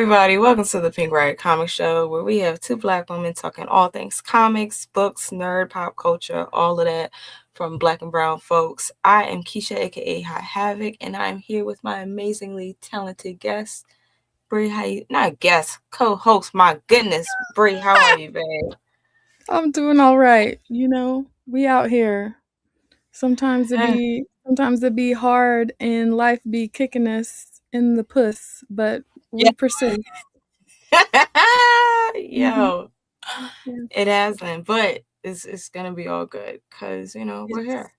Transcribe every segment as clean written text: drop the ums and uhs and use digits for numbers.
everybody. Welcome to the Pink Riot Comic Show, where we have two Black women talking all things comics, books, nerd, pop culture, all of that from Black and brown folks. I am Keisha, aka Hot Havoc, and I am here with my amazingly talented guest, Bree. How you? Not guest, co-host. My goodness, Bree, how are you, babe? I'm doing all right. We out here. Sometimes it be hard and life be kicking us in the puss, but we persist. Yo, Yeah. it hasn't, but it's gonna be all good because we're here.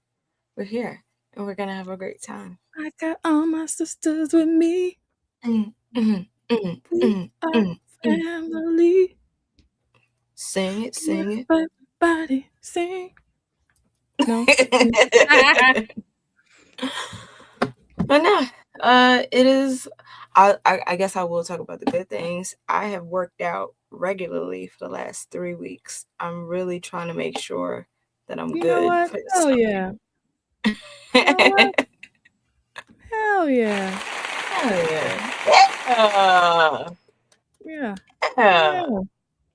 We're here, and we're gonna have a great time. I got all my sisters with me. Mm, mm, mm, We are family. Sing it, sing it. Everybody sing. No. But no, it is. I guess I will talk about the good things. I have worked out regularly for the last 3 weeks. I'm really trying to make sure that I'm You good know what? for this Hell summer. yeah. You know what? Hell yeah. Hell yeah. Yeah. Yeah.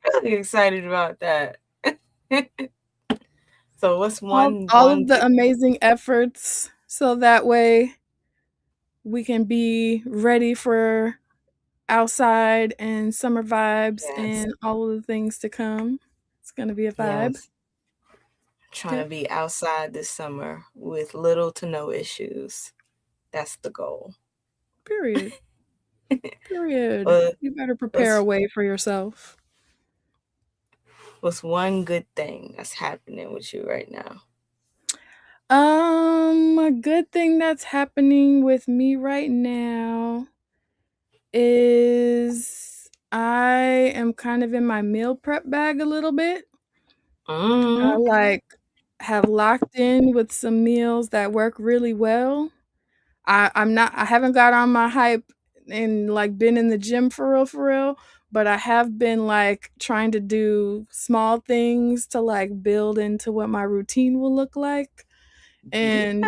Really excited about that. So what's All of the amazing efforts so that way we can be ready for outside and summer vibes and all of the things to come. It's going to be a vibe. Yes. Trying to be outside this summer with little to no issues. That's the goal. Period. Period. You better prepare a way for yourself. What's one good thing that's happening with you right now? A good thing that's happening with me right now is I am kind of in my meal prep bag a little bit. I have locked in with some meals that work really well. I haven't got on my hype and been in the gym for real, but I have been trying to do small things to build into what my routine will look like. And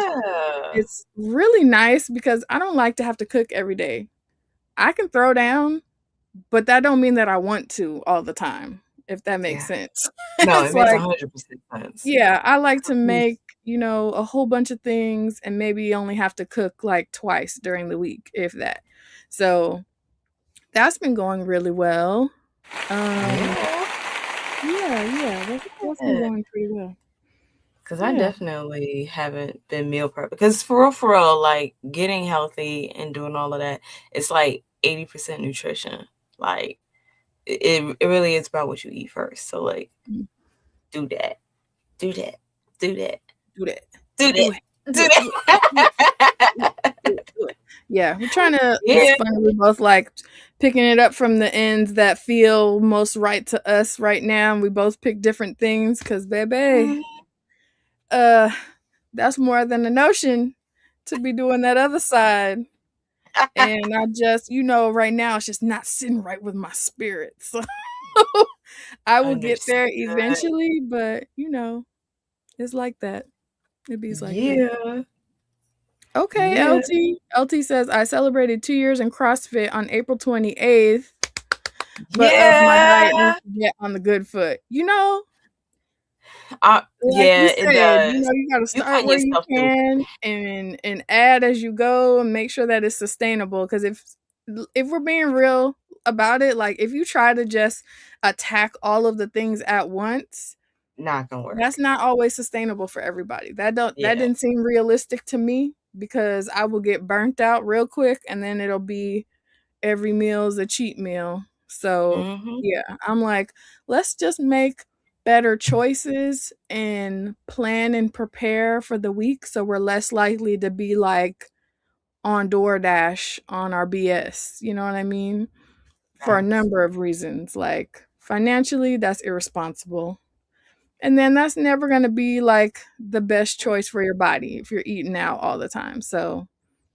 it's really nice because I don't like to have to cook every day. I can throw down, but that don't mean that I want to all the time, if that makes sense. No, it makes 100% sense. Yeah, I like to make, a whole bunch of things and maybe only have to cook twice during the week, if that. So that's been going really well. That's been going pretty well. Because I definitely haven't been meal prep. Because for real, getting healthy and doing all of that, it's 80% nutrition. It really is about what you eat first. So do that. Do that. Do that. Do that. Do that. Do that. Yeah, we're trying to. It's funny, we're both picking it up from the ends that feel most right to us right now. And we both pick different things because, baby, that's more than a notion to be doing that other side. And I just, right now it's just not sitting right with my spirit. So I will get there eventually, but it's like that. It be like that. Okay, LT says I celebrated 2 years in CrossFit on April 28th. But my diet needs to get on the good foot. it does. You gotta start where you can and add as you go and make sure that it's sustainable. Because if we're being real about it, if you try to just attack all of the things at once, not gonna work. That's not always sustainable for everybody. That didn't seem realistic to me because I will get burnt out real quick and then it'll be every meal's a cheat meal. So I'm let's just make better choices and plan and prepare for the week so we're less likely to be on DoorDash on our BS. You know what I mean? For a number of reasons. Financially, that's irresponsible. And then that's never going to be the best choice for your body if you're eating out all the time. So,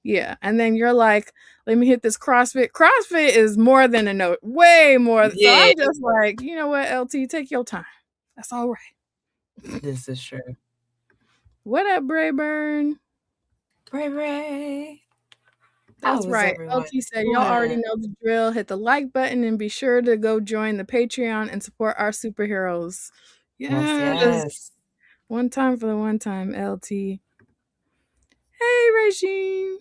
yeah. And then you're let me hit this CrossFit. CrossFit is more than a note, way more. So I'm just you know what, LT, take your time. That's all right. This is true. What up, Brayburn? Bray. That's right. LT said, y'all already know the drill. Hit the like button and be sure to go join the Patreon and support our superheroes. Yes. One time for the one time, LT. Hey, Regine.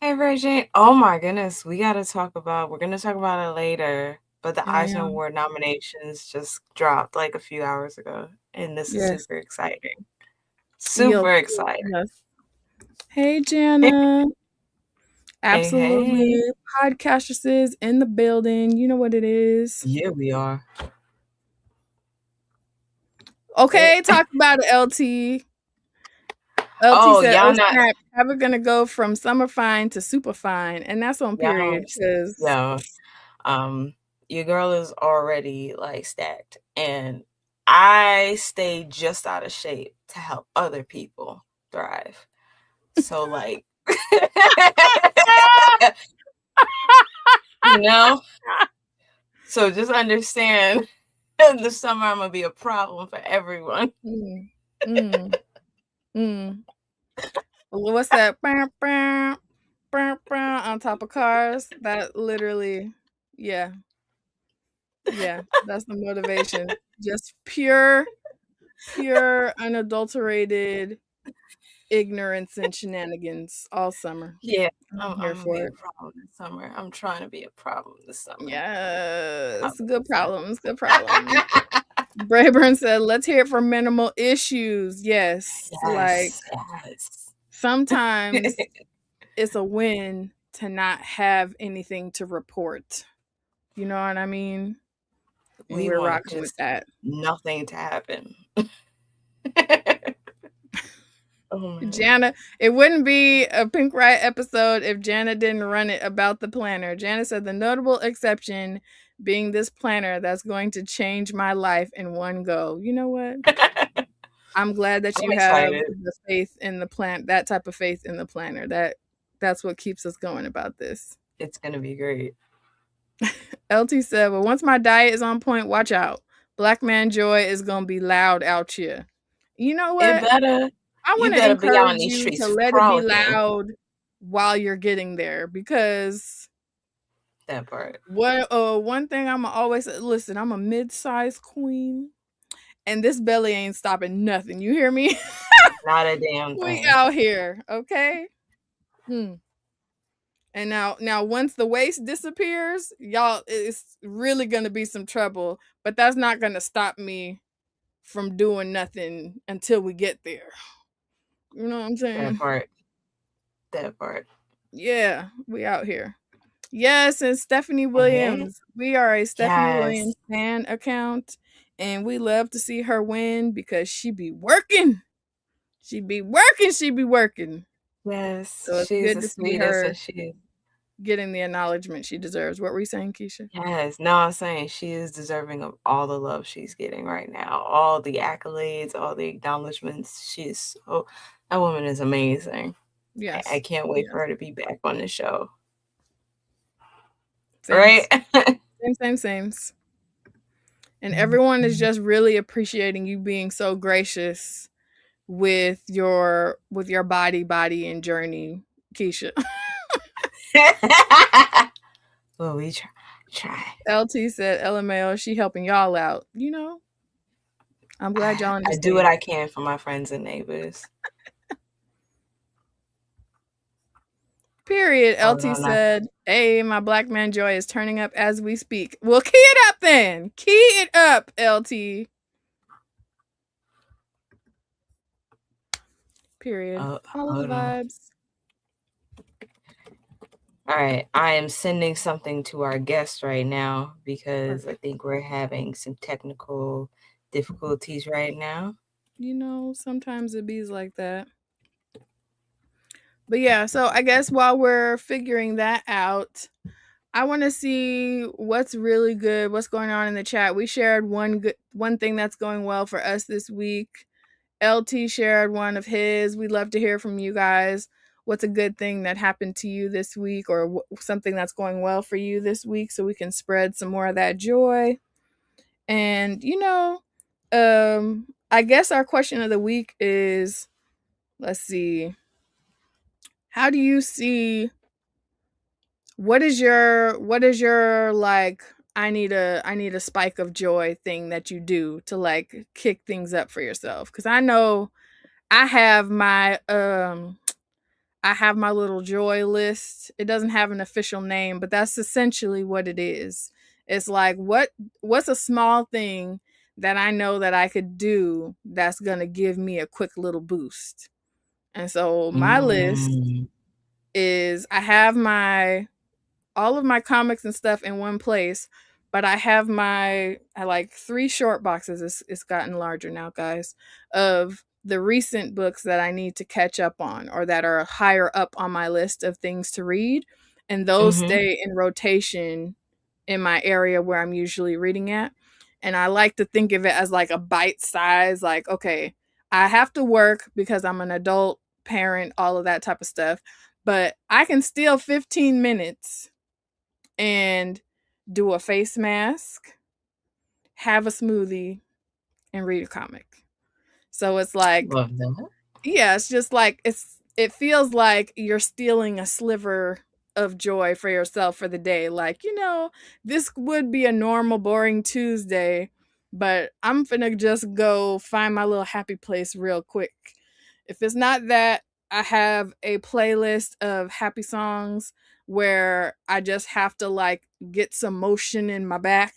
Hey, Regine. Oh my goodness. We're going to talk about it later. But the Eisner Award nominations just dropped like a few hours ago. And this is super exciting. Super exciting. Yes. Hey, Jana. Absolutely. Hey. Podcastresses in the building. You know what it is. Yeah, we are. Okay, talk about it, LT. LT said, "Oh snap! We're gonna go from summer fine to super fine," and that's on period. Your girl is already like stacked, and I stay just out of shape to help other people thrive. So like, you know. So just understand, this summer I'm gonna be a problem for everyone. What's that? On top of cars. That literally, yeah, that's the motivation. Just pure, unadulterated ignorance and shenanigans all summer. Yeah, I'm here for it. A problem this summer. I'm trying to be a problem this summer. Yes, good problems. Brayburn said, "Let's hear it for minimal issues." Yes. Like sometimes it's a win to not have anything to report. You know what I mean? And we're rocking with that. Nothing to happen. Jana, it wouldn't be a Pink Riot episode if Jana didn't run it about the planner. Jana said the notable exception being this planner that's going to change my life in one go. You know what? I'm glad that you have the faith in the plan, that type of faith in the planner. That's what keeps us going about this. It's gonna be great. LT said, "Well, once my diet is on point, watch out. Black man joy is gonna be loud out here." You know what? I want to encourage you to let it be loud while you're getting there, because that part. One thing I'm always listen. I'm a mid-sized queen, and this belly ain't stopping nothing. You hear me? Not a damn thing. We out here, okay? And now, once the waist disappears, y'all, it's really gonna be some trouble. But that's not gonna stop me from doing nothing until we get there. You know what I'm saying? That part. Yeah, we out here. Yes, and Stephanie Williams. We are a Stephanie Williams fan account, and we love to see her win because she be working. She be working. Yes, so it's good to see her getting the acknowledgement she deserves. What were you saying, Keisha? Yes, no, I'm saying she is deserving of all the love she's getting right now, all the accolades, all the acknowledgments. That woman is amazing. Yes, I can't wait for her to be back on the show. Right? Same. And everyone is just really appreciating you being so gracious with your body and journey, Keisha. Well, we try. LT said, "LMAO, she helping y'all out." You know, I'm glad y'all understand. I do what I can for my friends and neighbors. Period. LT said, "Hey, my black man joy is turning up as we speak." Well, key it up then. Key it up, LT. Period. All the vibes. All right, I am sending something to our guest right now because I think we're having some technical difficulties right now. You know, sometimes it be like that. But yeah, so I guess while we're figuring that out, I want to see what's really good, what's going on in the chat. We shared one thing that's going well for us this week. LT shared one of his. We'd love to hear from you guys. What's a good thing that happened to you this week, or something that's going well for you this week, so we can spread some more of that joy. And I guess our question of the week is, let's see, how do you see what is your like I need a spike of joy thing that you do to like kick things up for yourself? Cuz I know I have my little joy list. It doesn't have an official name, but that's essentially what it is. It's like what's a small thing that I know that I could do that's going to give me a quick little boost. And so my list Mm. is I have my all of my comics and stuff in one place, but I like 3 short boxes. It's gotten larger now, guys, of the recent books that I need to catch up on or that are higher up on my list of things to read, and those Mm-hmm. stay in rotation in my area where I'm usually reading at. And I like to think of it as like a bite size, like, okay, I have to work because I'm an adult parent, all of that type of stuff, but I can steal 15 minutes and do a face mask, have a smoothie, and read a comic. So it's like, Love that. yeah, it's just like it feels like you're stealing a sliver of joy for yourself for the day. Like, this would be a normal boring Tuesday, but I'm finna just go find my little happy place real quick. If it's not that, I have a playlist of happy songs where I just have to like get some motion in my back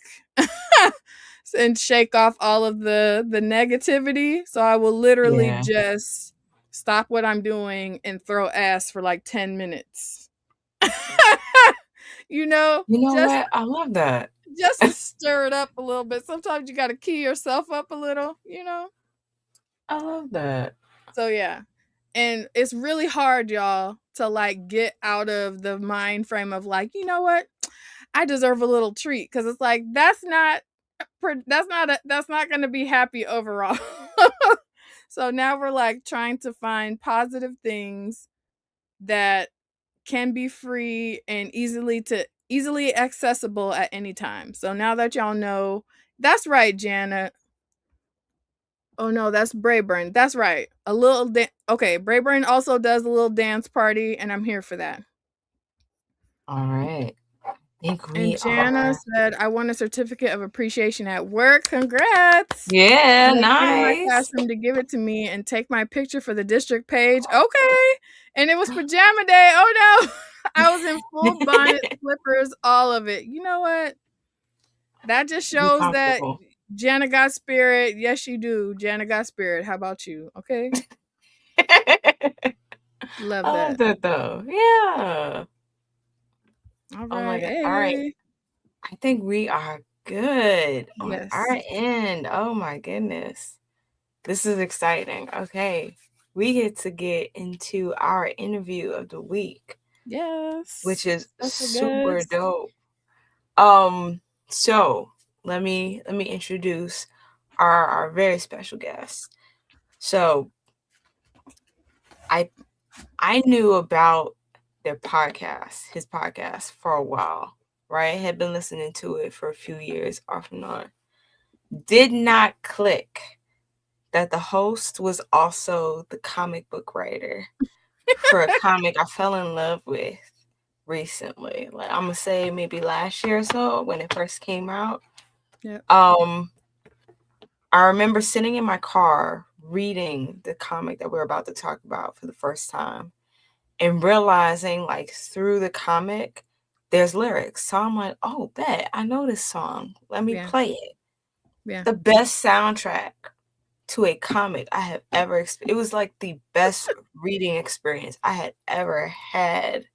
and shake off all of the negativity. So I will literally Yeah. just stop what I'm doing and throw ass for like 10 minutes. You know Just what? I love that. to stir it up a little bit. Sometimes you got to key yourself up a little. I love that. So yeah. And it's really hard, y'all, to like get out of the mind frame of like, you know what? I deserve a little treat, cuz it's like that's not going to be happy overall. So now we're like trying to find positive things that can be free and easily accessible at any time. So now that y'all know, that's right, Jana. Oh no, that's Brayburn. That's right. Okay, Brayburn also does a little dance party, and I'm here for that. All right. I think And we Jana are. said, I want a certificate of appreciation at work. Congrats. Yeah, I'm gonna get in my nice. classroom to give it to me and take my picture for the district page. Okay. And it was pajama day. Oh no. I was in full bonnet, slippers, all of it. You know what? That just Be shows that comfortable. Jana got spirit. Yes, you do. Jana got spirit. How about you? Okay. I Love love that. that though. Yeah. All Oh my right. God. All right. Hey. I think we are good on Yes. our end. Oh my goodness. This is exciting. Okay. We get into our interview of the week, which Yes. is Special super guest. dope. So let me introduce our very special guest. So I knew about his podcast for a while, right? Had been listening to it for a few years off and on. Did not click that the host was also the comic book writer for a comic I fell in love with recently. Like I'm gonna say maybe last year or so when it first came out. Yep. I remember sitting in my car reading the comic that we're about to talk about for the first time and realizing like through the comic there's lyrics. So I'm like, oh, bet I know this song. Let me Yeah. play it. Yeah. The best soundtrack to a comic I have ever experienced. It was like the best reading experience I had ever had.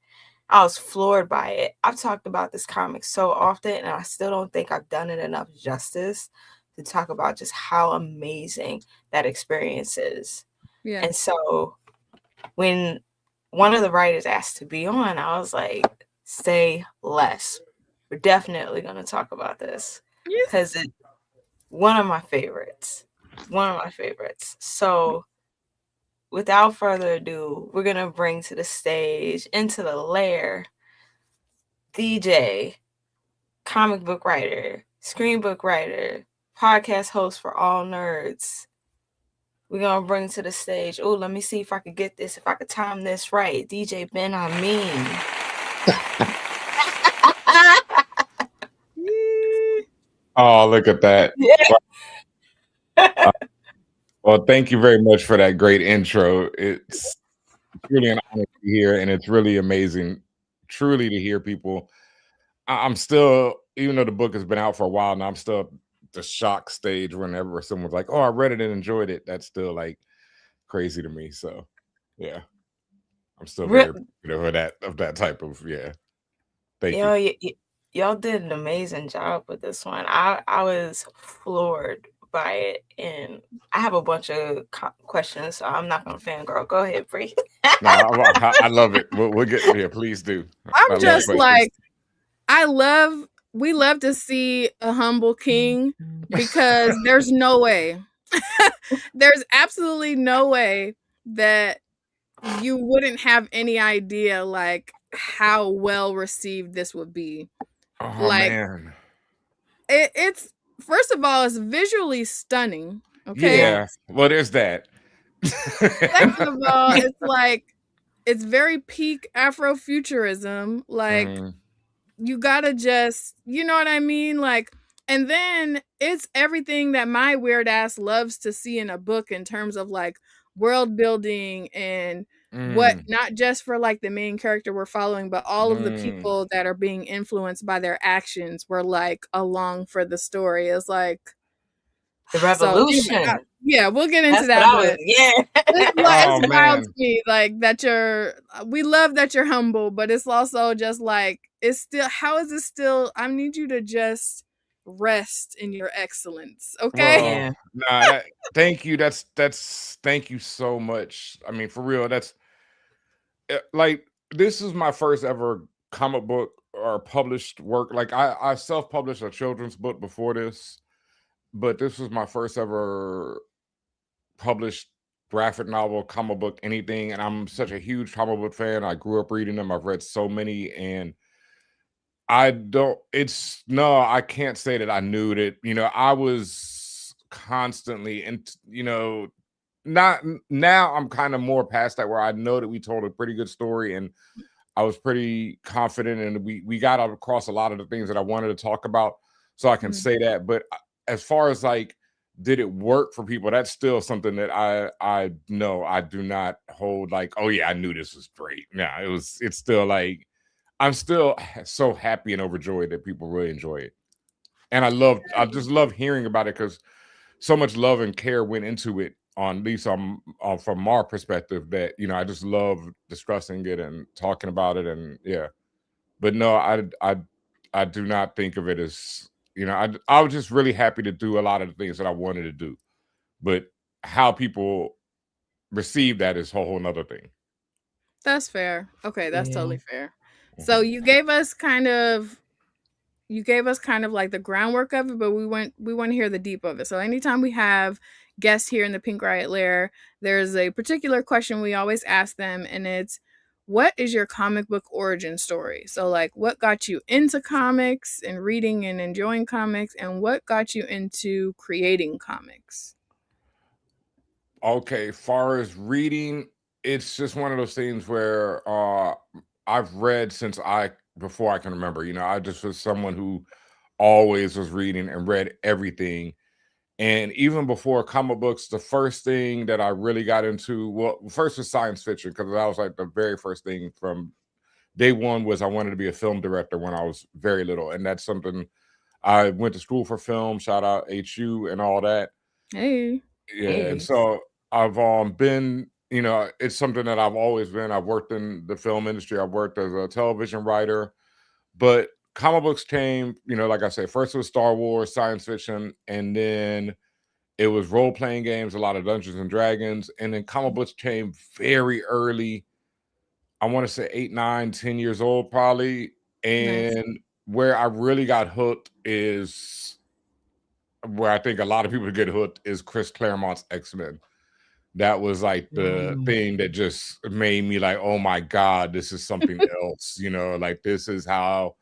I was floored by it. I've talked about this comic so often, and I still don't think I've done it enough justice to talk about just how amazing that experience is. Yeah. And so when one of the writers asked to be on, I was like, say less. We're definitely going to talk about this Yes. because it's one of my favorites. One of my favorites. So without further ado, we're going to bring to the stage, into the Lair, DJ, comic book writer, screen book writer, podcast host for all nerds. We're going to bring to the stage, oh, let me see if I could get this, if I could time this right, DJ Ben Ha Meen. Oh, look at that. Yeah. Well, thank you very much for that great intro. It's really an honor to be here, and it's really amazing, truly, to hear people. I'm still, even though the book has been out for a while now, I'm still at the shock stage whenever someone's like, "Oh, I read it and enjoyed it." That's still like crazy to me. So, yeah, I'm still very appreciative of that type of Thank you. Y'all did an amazing job with this one. I was floored by it, and I have a bunch of questions, so I'm not gonna fangirl. Go ahead, Bree. No, I love it. We'll get here. Please do. I'm just like, we love to see a humble king, because there's no way, there's absolutely no way that you wouldn't have any idea like how well received this would be. Oh Like, man. It's first of all, it's visually stunning. Okay. Yeah. Well, there's that. Second of all, it's like, it's very peak Afrofuturism. Like, you gotta just, you know what I mean? Like, and then it's everything that my weird ass loves to see in a book in terms of like world building and what, not just for like the main character we're following, but all of the people that are being influenced by their actions were like along for the story. It's like the revolution. So, yeah, we'll get into that. But it's wild to me, like, that we love that you're humble, but it's also just like, it's still, how is it still, I need you to just rest in your excellence. Okay. Well, thank you. That's thank you so much. I mean, for real, that's like, this is my first ever comic book or published work. Like, I self-published a children's book before this, but this was my first ever published graphic novel, comic book, anything. And I'm such a huge comic book fan. I grew up reading them. I've read so many, and I can't say that I knew that, I was constantly, and not now, I'm kind of more past that, where I know that we told a pretty good story, and I was pretty confident, and we got across a lot of the things that I wanted to talk about, so I can say that. But as far as like, did it work for people? That's still something that I know I do not hold like, oh yeah, I knew this was great. No, it's still like, I'm still so happy and overjoyed that people really enjoy it. And I just love hearing about it, because so much love and care went into it, on at least from our perspective, that, I just love discussing it and talking about it. And yeah, but no, I do not think of it as, I was just really happy to do a lot of the things that I wanted to do, but how people receive that is a whole nother thing. That's fair. Okay, that's totally fair. So you gave us kind of like the groundwork of it, but we want to hear the deep of it. So anytime we have guests here in the Pink Riot Lair, there's a particular question we always ask them, and it's, what is your comic book origin story? So like, what got you into comics and reading and enjoying comics, and what got you into creating comics? Okay, far as reading, it's just one of those things where I've read since before I can remember. I just was someone who always was reading and read everything. And even before comic books, the first thing that I really got into, well, first was science fiction, because that was like the very first thing from day one. Was I wanted to be a film director when I was very little. And that's something, I went to school for film, shout out HU and all that. Hey. Yeah. And so I've been, it's something that I've always been. I've worked in the film industry. I've worked as a television writer, but comic books came, like I said, first it was Star Wars, science fiction, and then it was role-playing games, a lot of Dungeons and Dragons, and then comic books came very early. I want to say 8, 9, 10 years old probably. And where I really got hooked is, where I think a lot of people get hooked, is Chris Claremont's X-Men. That was like the thing that just made me like, oh my God, this is something else. Like, this is how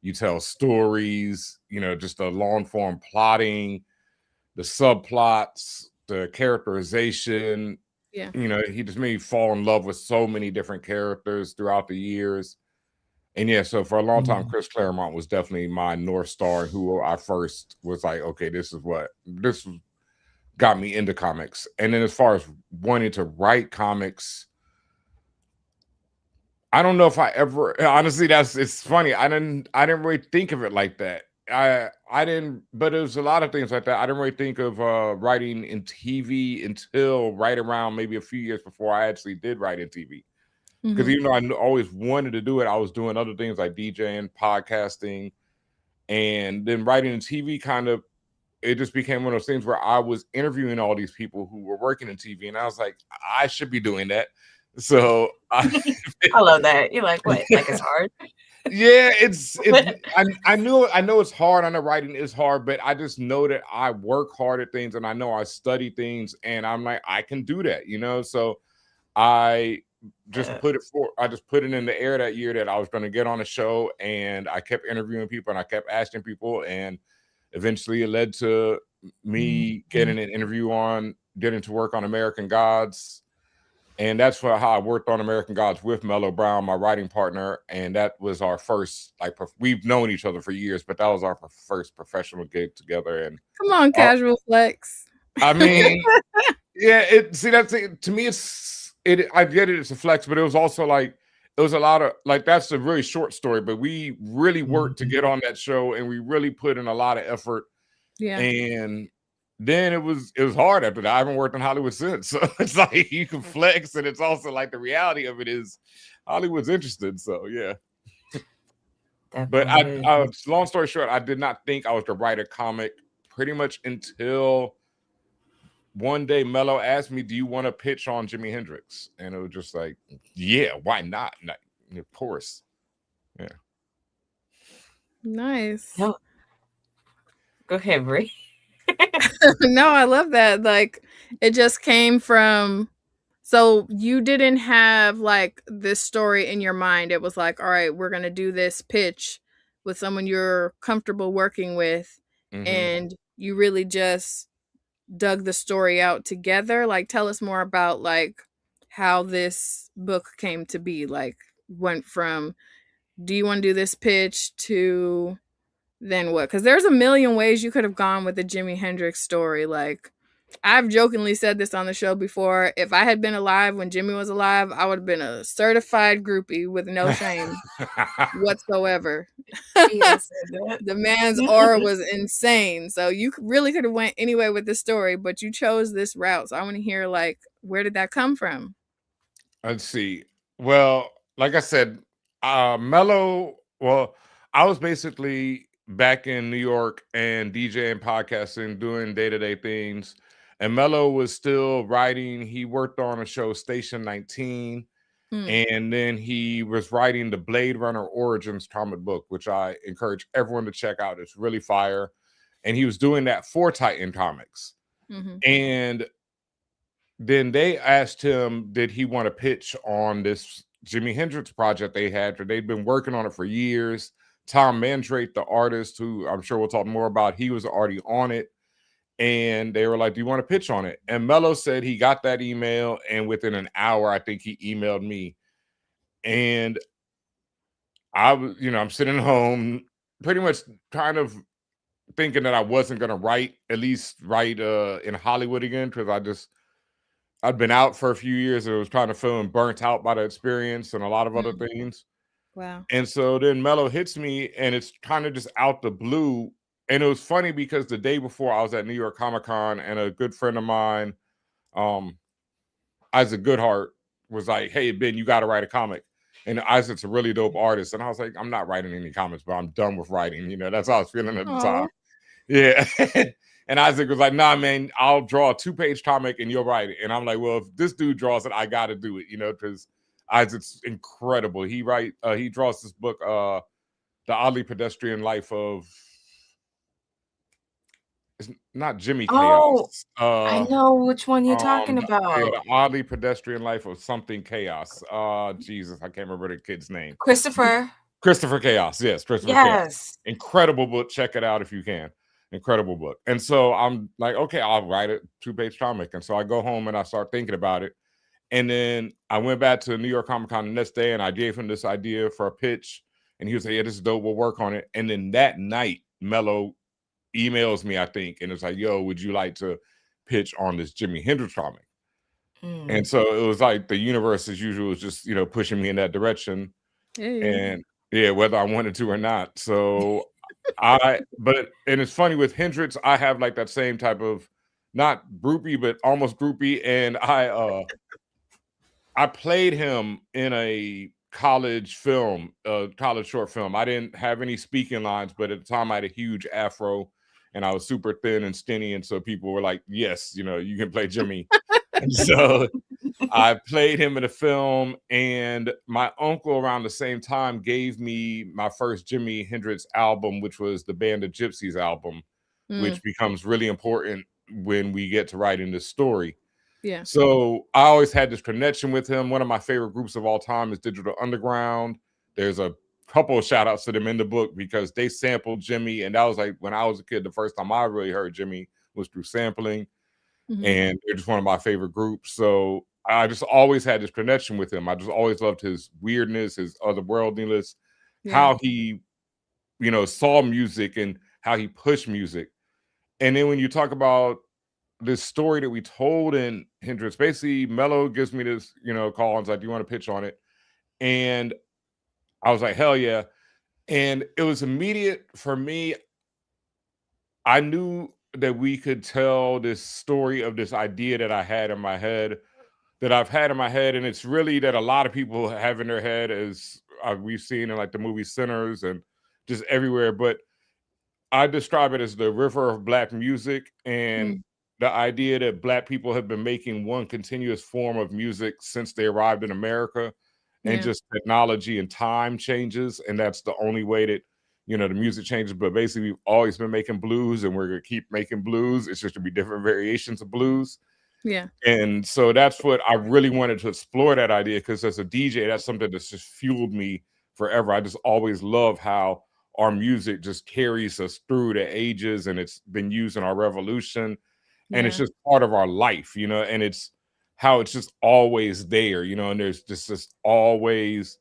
you tell stories, just the long form plotting, the subplots, the characterization. Yeah. He just made me fall in love with so many different characters throughout the years. And yeah, so for a long time, Chris Claremont was definitely my North Star, who I first was like, okay, this got me into comics. And then as far as wanting to write comics, I don't know if I ever, honestly, it's funny. I didn't really think of it like that. I didn't, but it was a lot of things like that. I didn't really think of writing in TV until right around maybe a few years before I actually did write in TV. Because even though I always wanted to do it, I was doing other things like DJing, podcasting, and then writing in TV it just became one of those things where I was interviewing all these people who were working in TV, and I was like, I should be doing that. So I love that. You're like, what? Like it's hard? Yeah, I know it's hard. I know writing is hard, but I just know that I work hard at things, and I know I study things, and I'm like, I can do that, So I just put it in the air that year that I was going to get on a show, and I kept interviewing people, and I kept asking people, and eventually it led to me getting an interview getting to work on American Gods. And that's how I worked on American Gods with Mello Brown, my writing partner. And that was our first, we've known each other for years, but that was our first professional gig together. And come on, casual flex. I mean, yeah, that's it. To me, I get it, it's a flex, but it was also it was a lot of that's a really short story, but we really worked to get on that show, and we really put in a lot of effort. Yeah. And then it was hard after that. I haven't worked in Hollywood since. So it's like you can flex, and it's also the reality of it is Hollywood's interested. So yeah. But long story short, I did not think I was to write a comic pretty much until one day Mello asked me, do you want to pitch on Jimi Hendrix? And it was just like, yeah, why not? Of course. Yeah. Nice. No. Go ahead, Brie. No, I love that. It just came from, so you didn't have this story in your mind. It was all right, we're going to do this pitch with someone you're comfortable working with. And you really just dug the story out together. Tell us more about how this book came to be. Went from, do you want to do this pitch to then what? Because there's a million ways you could have gone with the Jimi Hendrix story. I've jokingly said this on the show before. If I had been alive when Jimmy was alive, I would have been a certified groupie with no shame whatsoever. The man's aura was insane. So you really could have went anyway with this story, but you chose this route. So I want to hear where did that come from? Let's see. Well, like I said, Mello. Well, I was basically back in New York and DJing, podcasting, doing day-to-day things. And Mello was still writing. He worked on a show, Station 19. And then he was writing the Blade Runner Origins comic book, which I encourage everyone to check out. It's really fire. And he was doing that for Titan Comics. And then they asked him, did he want to pitch on this Jimi Hendrix project they had? They'd been working on it for years. Tom Mandrake, the artist, who I'm sure we'll talk more about, he was already on it. And they were like, do you want to pitch on it? And Mello said he got that email, and within an hour, I think he emailed me. And I was, I'm sitting home pretty much kind of thinking that I wasn't going to at least write in Hollywood again, because I'd been out for a few years and was kind of feeling burnt out by the experience and a lot of other things. Wow. And so then Mello hits me, and it's kind of just out the blue. And it was funny because the day before I was at New York Comic Con, and a good friend of mine, Isaac Goodhart, was like, hey, Ben, you got to write a comic. And Isaac's a really dope artist. And I was like, I'm not writing any comics, but I'm done with writing. That's how I was feeling at the time. Yeah. And Isaac was like, nah, man, I'll draw a 2-page comic and you'll write it. And I'm like, well, if this dude draws it, I got to do it, because Isaac's incredible. He draws this book, The Oddly Pedestrian Life of, it's not Jimmy Chaos. I know which one you're talking about. The Oddly Pedestrian Life of something Chaos. Jesus, I can't remember the kid's name. Christopher Chaos. Yes, Christopher Chaos. Incredible book. Check it out if you can. Incredible book. And so I'm like, okay, I'll write a 2-page comic. And so I go home and I start thinking about it. And then I went back to New York Comic Con the next day, and I gave him this idea for a pitch. And he was like, yeah, this is dope. We'll work on it. And then that night, Mello emails me, I think, and it's like, yo, would you like to pitch on this Jimi Hendrix comic? And so it was like the universe, as usual, was just, pushing me in that direction. And yeah, whether I wanted to or not. So and it's funny with Hendrix, I have like that same type of, not groupie, but almost groupie. And I played him in a college short film. I didn't have any speaking lines, but at the time I had a huge afro and I was super thin and skinny. And so people were like, yes, you can play Jimmy. And so I played him in a film, and my uncle around the same time gave me my first Jimi Hendrix album, which was the Band of Gypsies album, which becomes really important when we get to writing this story. Yeah. So I always had this connection with him. One of my favorite groups of all time is Digital Underground. There's a couple of shout outs to them in the book because they sampled Jimmy. And that was like when I was a kid, the first time I really heard Jimmy was through sampling. And they're just one of my favorite groups. So I just always had this connection with him. I just always loved his weirdness, his otherworldliness, how he, saw music and how he pushed music. And then when you talk about this story that we told in Hendrix, basically Mello gives me this, call and is like, do you want to pitch on it? And I was like, hell yeah. And it was immediate for me. I knew that we could tell this story of this idea that I had in my head, and it's really that a lot of people have in their head, as we've seen in like the movie Sinners and just everywhere. But I describe it as the river of Black music, and the idea that Black people have been making one continuous form of music since they arrived in America, and just technology and time changes, and that's the only way that the music changes. But basically, we've always been making blues, and we're gonna keep making blues. It's just gonna be different variations of blues. Yeah. And so that's what I really wanted to explore, that idea, because as a DJ, that's something that's just fueled me forever. I just always love how our music just carries us through the ages, and it's been used in our revolution, and it's just part of our life, and it's how it's just always there, and there's just always,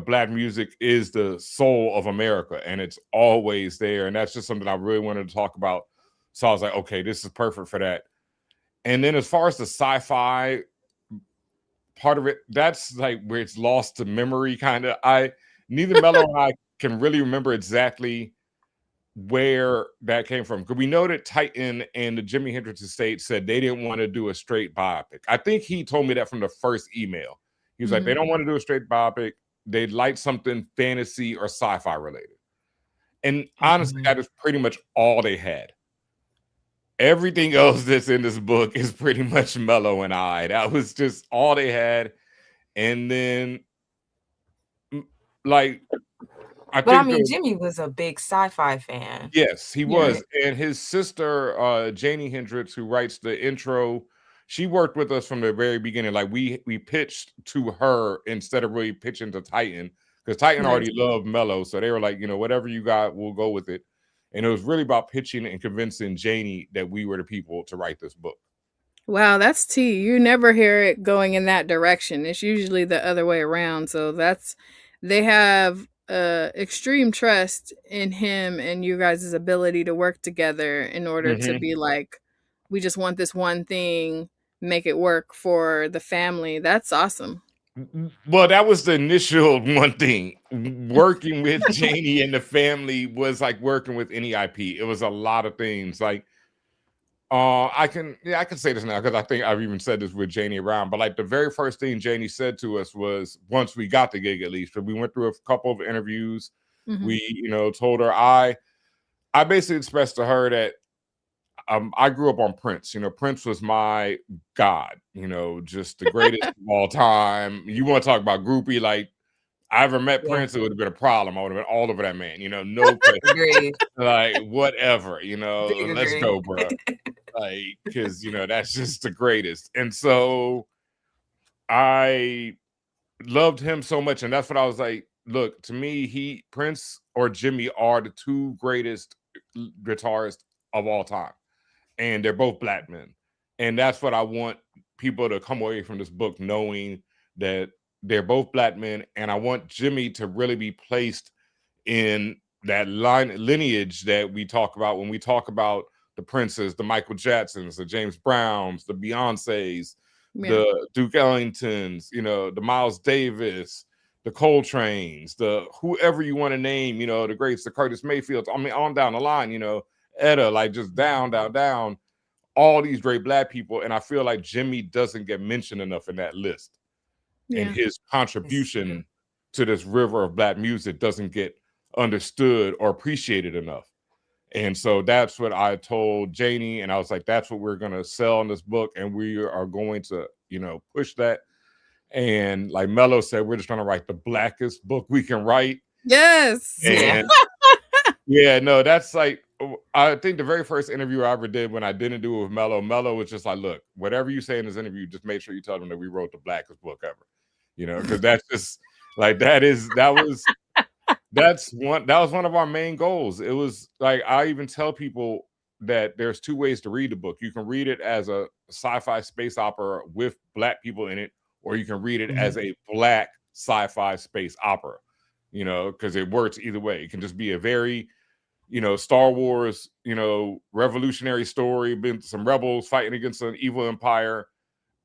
Black music is the soul of America, and it's always there. And that's just something I really wanted to talk about. So I was like, okay, this is perfect for that. And then as far as the sci-fi part of it, that's like where it's lost to memory, kind of. Neither Mello and I can really remember exactly where that came from, because we know that Titan and the Jimi Hendrix estate said they didn't want to do a straight biopic. I think he told me that from the first email. He was like, they don't want to do a straight biopic. They'd like something fantasy or sci-fi related. And honestly, that is pretty much all they had. Everything else that's in this book is pretty much Mello and I. That was just all they had. And then, like, I mean, Jimmy was a big sci-fi fan. Yes, he was. And his sister, Janie Hendrix, who writes the intro, she worked with us from the very beginning. Like we pitched to her instead of really pitching to Titan, because Titan already loved Mello. So they were like, whatever you got, we'll go with it. And it was really about pitching and convincing Janie that we were the people to write this book. Wow, that's tea. You never hear it going in that direction. It's usually the other way around. So they have extreme trust in him and you guys' ability to work together in order to be like, we just want this one thing, make it work for the family. That's awesome. Well, that was the initial one thing. Working with Janie and the family was like working with any IP. It was a lot of things. Like, I can say this now because I think I've even said this with Janie around. But like the very first thing Janie said to us was, once we got the gig, at least, but we went through a couple of interviews. We, told her I basically expressed to her that I grew up on Prince. Prince was my god. Just the greatest of all time. You want to talk about groupie? Like, I ever met Prince, it would have been a problem. I would have been all over that man. No question. Like, whatever. Let's go, bro. Like, because that's just the greatest. And so I loved him so much, and that's what I was like, look, to me, Prince or Jimmy are the two greatest guitarists of all time, and they're both Black men. And that's what I want people to come away from this book knowing, that they're both black men, and I want Jimmy to really be placed in that lineage that we talk about when we talk about the Princes, the Michael Jacksons, the James Browns, the Beyoncés, the Duke Ellingtons, you know, the Miles Davis, the Coltranes, the whoever you want to name, you know, the greats, the Curtis Mayfields. I mean, on down the line, you know, Etta, like just down, all these great black people. And I feel like Jimmy doesn't get mentioned enough in that list. And his contribution to this river of black music doesn't get understood or appreciated enough. And so that's what I told Janie, and I was like, that's what we're going to sell in this book, and we are going to, you know, push that. And like Mello said, we're just trying to write the blackest book we can write. Yes. And no, that's like, I think the very first interview I ever did when I didn't do it with Mello was just like, look, whatever you say in this interview, just make sure you tell them that we wrote the blackest book ever. You know, because that's just like that was one of our main goals. It was like, I even tell people that there's two ways to read the book. You can read it as a sci-fi space opera with black people in it, or you can read it as a black sci-fi space opera, you know, because it works either way. It can just be a very, you know, Star Wars, you know, revolutionary story, been some rebels fighting against an evil empire,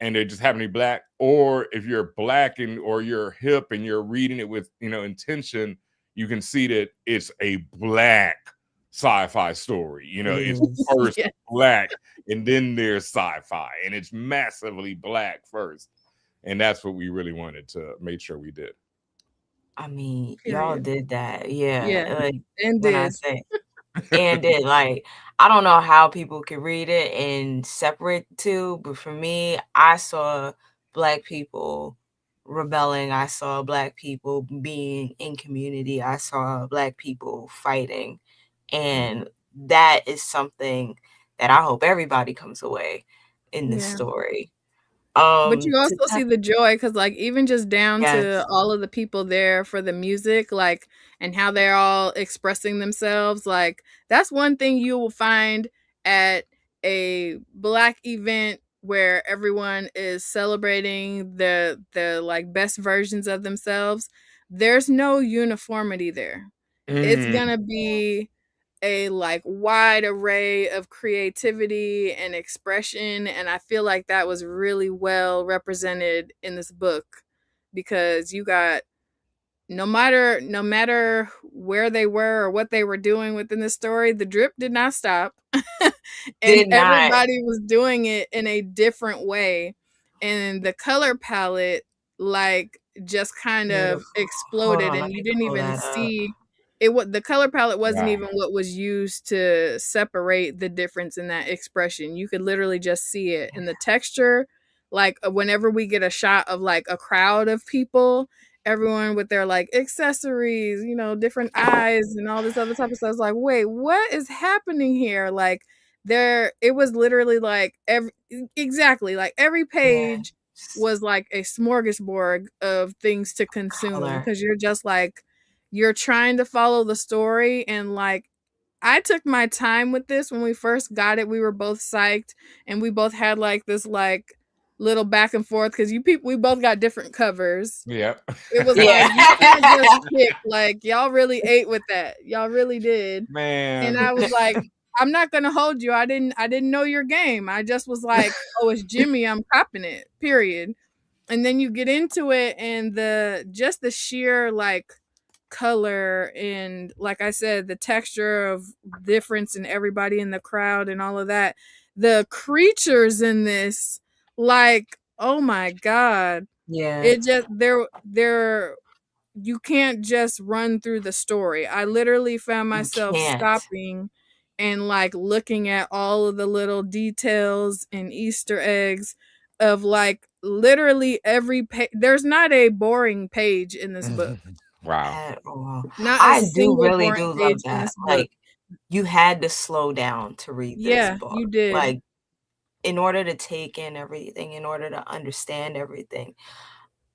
and they just happen to be black. Or if you're black or you're hip and you're reading it with, you know, intention, you can see that it's a black sci-fi story. You know, it's first black, and then there's sci-fi, and it's massively black first. And that's what we really wanted to make sure we did. I mean, y'all did that. Yeah. Like, and when I say and did, like, I don't know how people could read it and separate the two, but for me, I saw black people rebelling. I saw black people being in community. I saw black people fighting. And that is something that I hope everybody comes away in this story. But you also see the joy, because like even just down to all of the people there for the music, like, and how they're all expressing themselves, like that's one thing you will find at a black event where everyone is celebrating the like best versions of themselves. There's no uniformity there. It's gonna be a like wide array of creativity and expression, and I feel like that was really well represented in this book, because you got no matter where they were or what they were doing within the story, the drip did not stop. And everybody was doing it in a different way, and the color palette like just kind of exploded, and you didn't even see it. What the color palette wasn't even what was used to separate the difference in that expression. You could literally just see it in the texture. Like whenever we get a shot of like a crowd of people, everyone with their like accessories, you know, different eyes and all this other type of stuff. It's like, wait, what is happening here? Like it was literally like every page was like a smorgasbord of things to consume, because you're just like, you're trying to follow the story. And like, I took my time with this. When we first got it, we were both psyched, and we both had like this like little back and forth, because we both got different covers. Yeah. It was like, you can't just pick. Like, y'all really ate with that. Y'all really did. Man. And I was like, I'm not gonna hold you. I didn't know your game. I just was like, oh, it's Jimmy, I'm copping it. Period. And then you get into it, and the sheer like color, and like I said, the texture of difference in everybody in the crowd and all of that. The creatures in this, like, oh my God. It just they're you can't just run through the story. I literally found myself stopping and like looking at all of the little details and Easter eggs of like literally every page. There's not a boring page in this book. Wow. Not a single boring page in this book. Like, you had to slow down to read this book. You did. Like, in order to take in everything, in order to understand everything.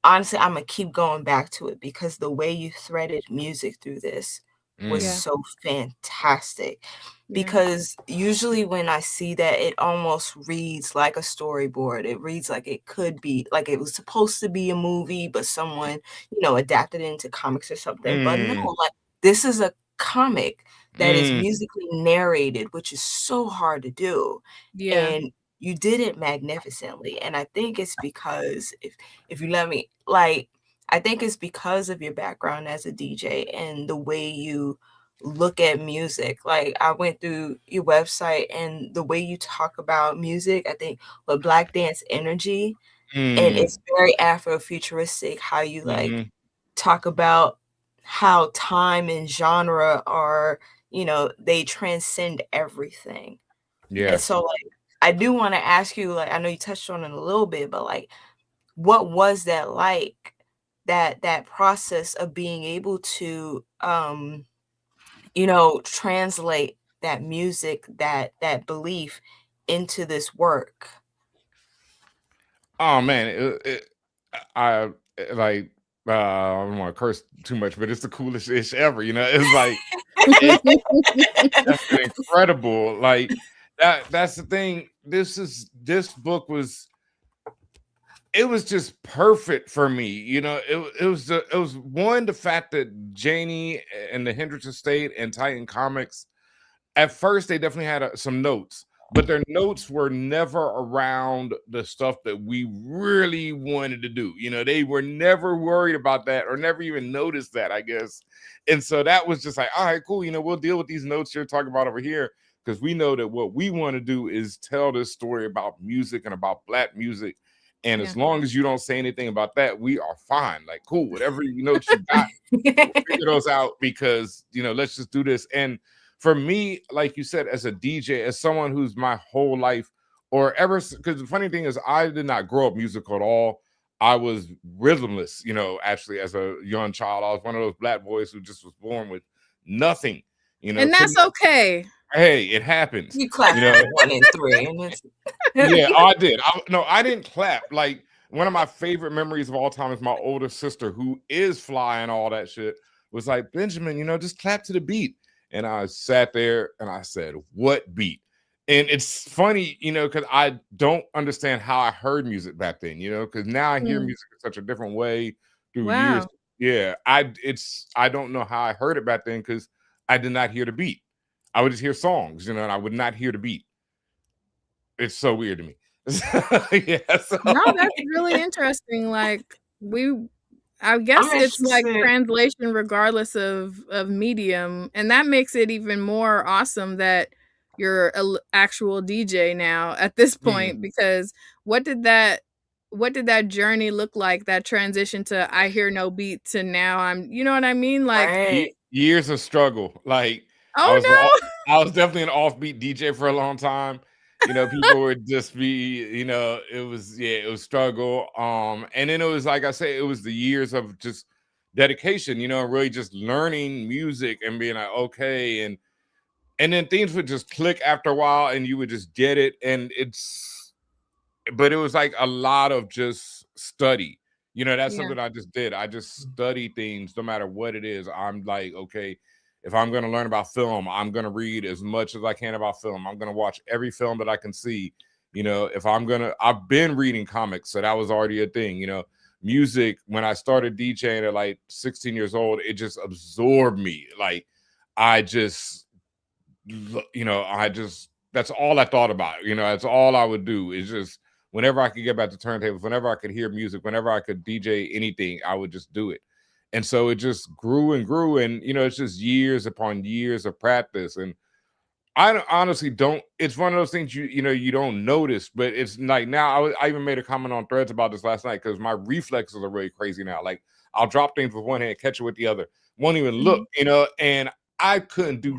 Honestly, I'm gonna keep going back to it, because the way you threaded music through this was so fantastic. Because usually when I see that, it almost reads like a storyboard. It reads like it could be, like it was supposed to be a movie, but someone, adapted it into comics or something. But no, like this is a comic that is musically narrated, which is so hard to do. And you did it magnificently. And I think it's because, if you let me, like, I think it's because of your background as a DJ and the way you look at music. Like, I went through your website, and the way you talk about music, I think with Black Dance Energy, and it's very Afrofuturistic, how you like talk about how time and genre are, they transcend everything. And so, like, I do want to ask you, like, I know you touched on it a little bit, but like, what was that like? That process of being able to translate that music, that belief into this work. Oh man, I like I don't want to curse too much, but it's the coolest ish ever. It's like that's been incredible. Like that's the thing. This book was just perfect for me. It was one, the fact that Janie and the Hendrix estate and Titan Comics, at first they definitely had some notes, but their notes were never around the stuff that we really wanted to do. They were never worried about that or never even noticed that, I guess. And so that was just like, all right, cool. We'll deal with these notes you're talking about over here, because we know that what we want to do is tell this story about music and about Black music. And as long as you don't say anything about that, we are fine. Like, cool, whatever notes you got, we'll figure those out, because, let's just do this. And for me, like you said, as a DJ, as someone who's my whole life, or ever, because the funny thing is, I did not grow up musical at all. I was rhythmless, actually, as a young child. I was one of those Black boys who just was born with nothing, And that's okay. Hey, it happens. You clap 1 and 3. And it's yeah, I did. I didn't clap. Like, one of my favorite memories of all time is my older sister, who is fly and all that shit, was like, Benjamin, just clap to the beat. And I sat there and I said, what beat? And it's funny, because I don't understand how I heard music back then, because now I hear music in such a different way through years. Yeah, I don't know how I heard it back then, because I did not hear the beat. I would just hear songs, and I would not hear the beat. It's so weird to me. No, that's really interesting. Like, I guess it's like translation regardless of medium, and that makes it even more awesome that you're an actual DJ now at this point, because what did that journey look like, that transition to I hear no beat to now I'm, you know what I mean? Like, years of struggle. Like, I was definitely an offbeat DJ for a long time. People would just be, it was struggle. And then it was, like I say, it was the years of just dedication, really just learning music and being like, okay. And then things would just click after a while, and you would just get it. And but it was like a lot of just study. That's something I just did. I just study things no matter what it is. I'm like, okay, if I'm going to learn about film, I'm going to read as much as I can about film. I'm going to watch every film that I can see. I've been reading comics, so that was already a thing. Music, when I started DJing at like 16 years old, it just absorbed me. Like, that's all I thought about. That's all I would do, is just, whenever I could get back to turntables, whenever I could hear music, whenever I could DJ anything, I would just do it. And so it just grew and grew. And, it's just years upon years of practice. And I honestly don't, it's one of those things you don't notice, but it's like, now I even made a comment on Threads about this last night, because my reflexes are really crazy now. Like, I'll drop things with one hand, catch it with the other, won't even look, and I couldn't do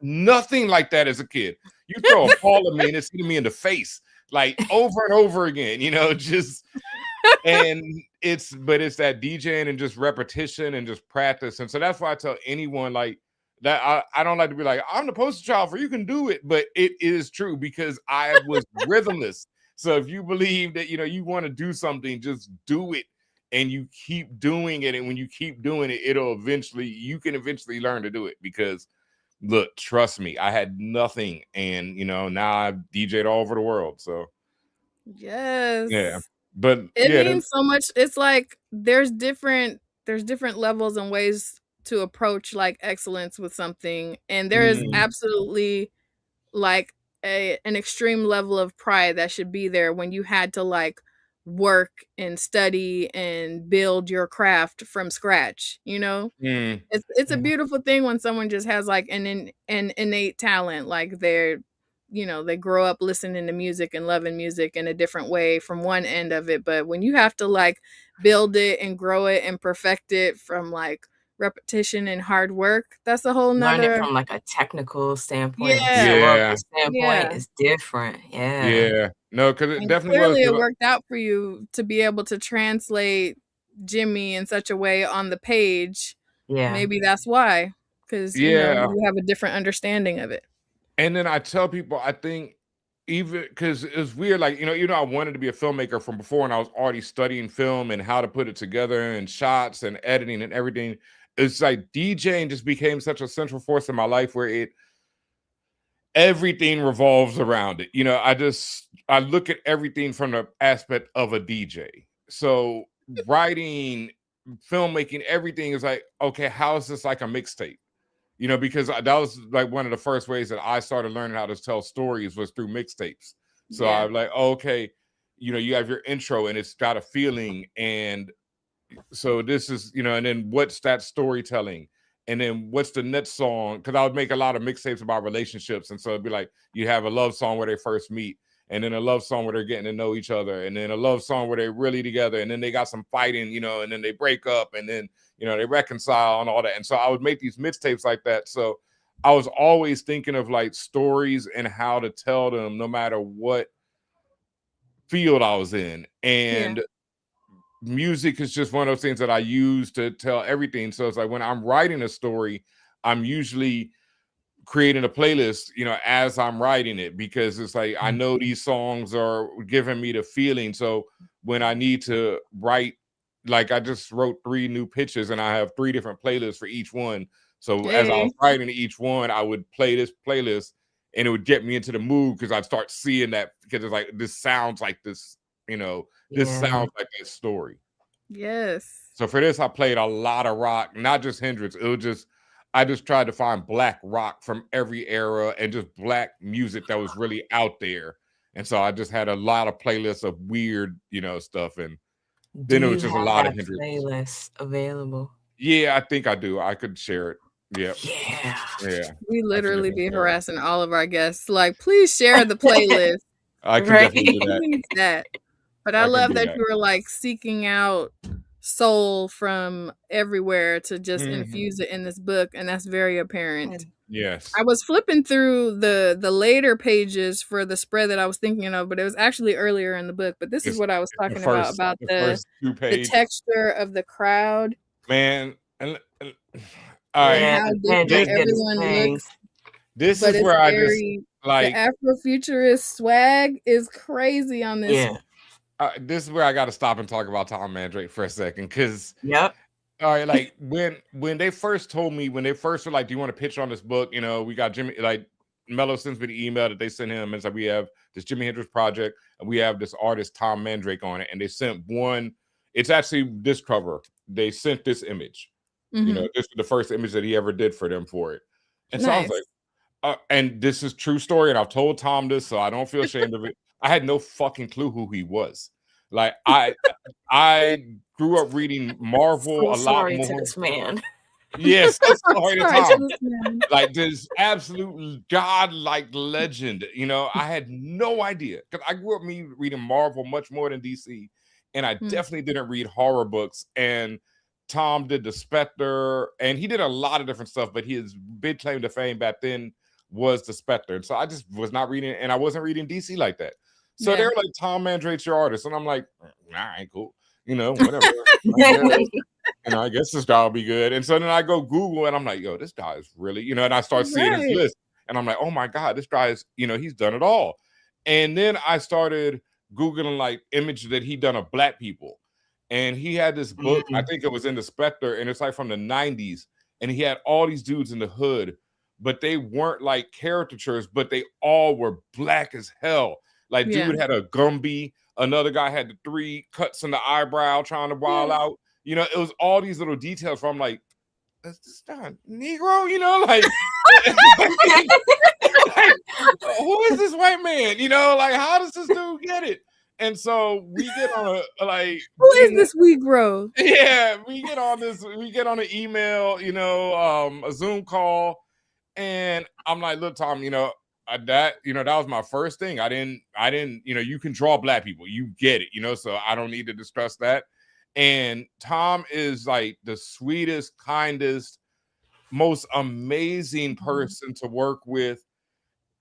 nothing like that as a kid. You throw a ball at me and it's hitting me in the face, like, over and over again, just, and it's that DJing and just repetition and just practice. And so that's why I tell anyone, like, that I don't like to be like, I'm the poster child for you can do it, but it is true, because I was rhythmless. So if you believe that, you want to do something, just do it. and you keep doing it. And when you keep doing it, you can eventually learn to do it. Because look, trust me, I had nothing. And, now I've DJ'd all over the world. So, yes. Yeah. But it means so much. It's like there's different levels and ways to approach like excellence with something. And there is absolutely like an extreme level of pride that should be there when you had to like work and study and build your craft from scratch, it's a beautiful thing when someone just has like an innate talent, like they grow up listening to music and loving music in a different way from one end of it. But when you have to like build it and grow it and perfect it from like repetition and hard work, that's a whole Learn nother it from like a technical standpoint, Yeah. historical standpoint Yeah. is different. Yeah. Yeah. No, because it And definitely clearly it was. worked out for you to be able to translate Jimmy in such a way on the page. Yeah. Maybe that's why, because you have a different understanding of it. And then I tell people, I think even because it's weird, like, I wanted to be a filmmaker from before, and I was already studying film and how to put it together and shots and editing and everything. It's like DJing just became such a central force in my life where everything revolves around it. I look at everything from the aspect of a DJ. So writing, filmmaking, everything is like, okay, how is this like a mixtape? Because that was like one of the first ways that I started learning how to tell stories was through mixtapes. So I'm like, okay, you have your intro and it's got a feeling. And so this is, and then what's that storytelling? And then what's the next song? Because I would make a lot of mixtapes about relationships. And so it'd be like, you have a love song where they first meet, and then a love song where they're getting to know each other, and then a love song where they're really together, and then they got some fighting, and then they break up, and then, they reconcile and all that. And so I would make these mixtapes like that. So I was always thinking of like stories and how to tell them no matter what field I was in. And music is just one of those things that I use to tell everything. So it's like when I'm writing a story, I'm usually creating a playlist, as I'm writing it, because it's like I know these songs are giving me the feeling. So when I need to write, like I just wrote 3 new pitches and I have 3 different playlists for each one. So as I was writing each one, I would play this playlist and it would get me into the mood, because I'd start seeing that, because it's like, this sounds like this, this sounds like that story. Yes. So for this, I played a lot of rock, not just Hendrix. I just tried to find black rock from every era and just black music that was really out there. And so I just had a lot of playlists of weird, stuff. And then it was just a lot of Hendrix playlist available. Yeah, I think I do. I could share it. Yep. Yeah. We literally be harassing all of our guests. Like, please share the playlist. I can definitely do that. But I love that you were like seeking out soul from everywhere to just infuse it in this book, and that's very apparent. Yes. I was flipping through the later pages for the spread that I was thinking of, but it was actually earlier in the book. But this is what I was talking about the texture of the crowd. Man, and all right. And how different everyone looks. This is where I just like the Afrofuturist swag is crazy on this. Yeah. This is where I got to stop and talk about Tom Mandrake for a second, because all right, like when they first told me, when they first were like, "Do you want to pitch on this book?" We got Jimmy, like Mello sends me the email that they sent him, and it's like, we have this Jimi Hendrix project, and we have this artist Tom Mandrake on it, and they sent one. It's actually this cover. They sent this image. This is the first image that he ever did for them for it, and so I was like, and this is true story, and I've told Tom this, so I don't feel ashamed of it. I had no fucking clue who he was. Like I grew up reading Marvel a lot more. To this man. Yes, sorry to Tom. Like this absolute godlike legend. I had no idea, because I grew up reading Marvel much more than DC, and I definitely didn't read horror books. And Tom did the Spectre, and he did a lot of different stuff, but his big claim to fame back then was the Spectre. And so I just was not reading, and I wasn't reading DC like that. So they were like, Tom Mandrake's your artist. And I'm like, nah, ain't cool. Whatever. I guess this guy will be good. And so then I go Google and I'm like, yo, this guy is really, and I start seeing his list. And I'm like, oh my God, this guy is, he's done it all. And then I started Googling like images that he'd done of Black people. and he had this book. I think it was in the Spectre, and it's like from the 90s, and he had all these dudes in the hood, but they weren't like caricatures, but they all were black as hell. Like dude had a Gumby, another guy had the 3 cuts in the eyebrow trying to wild out. You know, it was all these little details from like, is this not Negro? You know, like, like, who is this white man? You know, like, how does this dude get it? And so we get on a like, who is this Negro? Yeah, we get on this. We get on an email, you know, a Zoom call, and I'm like, look, Tom, you know, that was my first thing. I didn't, you know, you can draw black people, you get it, you know, so I don't need to discuss that. And Tom is like the sweetest, kindest, most amazing person to work with.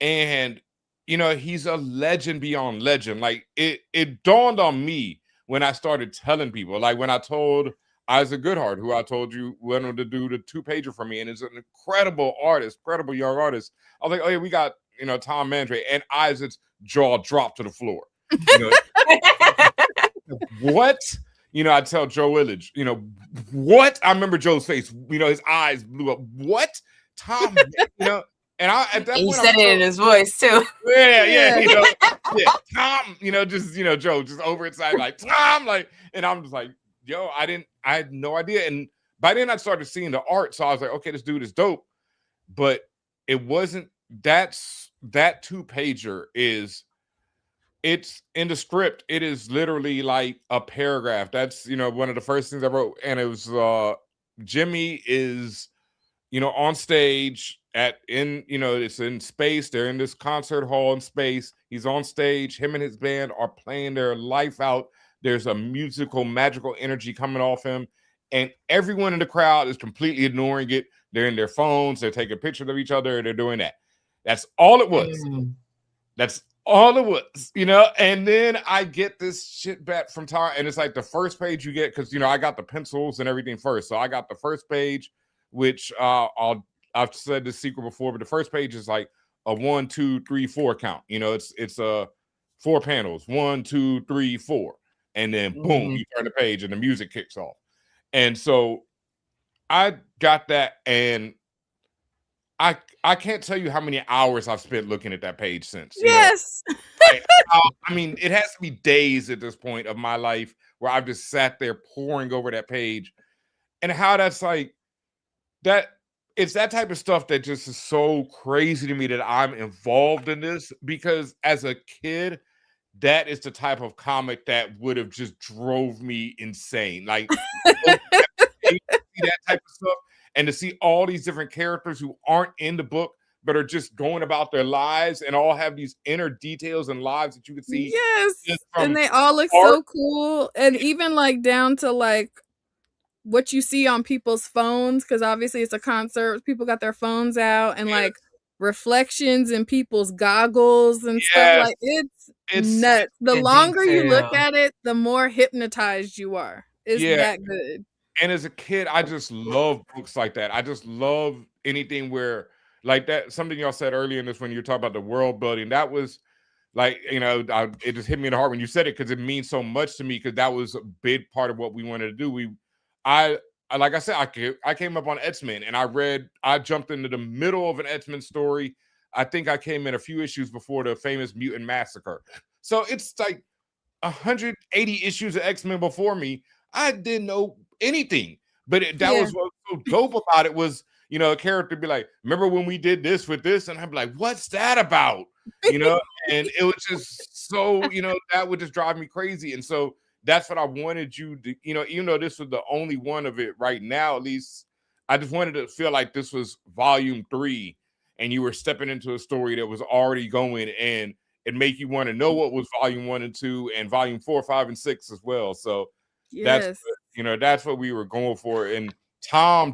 And, you know, he's a legend beyond legend. Like it dawned on me when I started telling people, like when I told Isaac Goodhart, who I told you wanted to do the 2-pager for me, and is an incredible artist, incredible young artist. I was like, oh yeah, we got, you know, Tom Mandre, and Isaac's jaw dropped to the floor. You know, what? You know, I tell Joe Illidge, you know, what? I remember Joe's face, you know, his eyes blew up. What? Tom, you know, and I at that and point, he said it in his voice too. Yeah, you know, yeah, Tom, you know, just, you know, Joe just overexcited, like Tom, like, and I'm just like, yo, I had no idea. And by then I started seeing the art, so I was like, okay, this dude is dope. But it wasn't, that 2-pager is, it's in the script, it is literally like a paragraph. That's, you know, one of the first things I wrote. And it was Jimmy is, you know, on stage you know, it's in space. They're in this concert hall in space. He's on stage. Him and his band are playing their life out. There's a musical, magical energy coming off him. And everyone in the crowd is completely ignoring it. They're in their phones. They're taking pictures of each other. They're doing that. That's all it was. That's all it was, you know. And then I get this shit back from Tara, and it's like the first page you get, because, you know, I got the pencils and everything first. So I got the first page, which I've said this secret before, but the first page is like a 1, 2, 3, 4 count. You know, it's 4 panels, 1, 2, 3, 4, and then boom, you turn the page and the music kicks off. And so I got that, and I can't tell you how many hours I've spent looking at that page since. Yes. Like, I mean, it has to be days at this point of my life where I've just sat there poring over that page, and how that's like that. It's that type of stuff that just is so crazy to me that I'm involved in this, because as a kid, that is the type of comic that would have just drove me insane. Like that type of stuff. And to see all these different characters who aren't in the book, but are just going about their lives and all have these inner details and lives that you can see. Yes. And they all look so cool. And even like down to like what you see on people's phones, because obviously it's a concert. People got their phones out, and like reflections in people's goggles and stuff. Like it's nuts. The longer you look at it, the more hypnotized you are. It's that good. And as a kid, I just love books like that. I just love anything where, like that, something y'all said earlier in this, when you talk about the world building, that was like, you know, it just hit me in the heart when you said it, because it means so much to me, because that was a big part of what we wanted to do. I like I said, I came up on X-Men, and I jumped into the middle of an X-Men story. I think I came in a few issues before the famous Mutant Massacre. So it's like 180 issues of X-Men before me. I didn't know anything, but that was what was so dope about it was, you know, a character be like, remember when we did this with this? And I'm like, what's that about? You know, and it was just so, you know, that would just drive me crazy. And so that's what I wanted you to, you know, even though this was the only one of it right now, at least I just wanted to feel like this was volume 3, and you were stepping into a story that was already going, and it make you want to know what was volume 1 and 2 and volume 4, 5, and 6 as well. So that's what we were going for. And Tom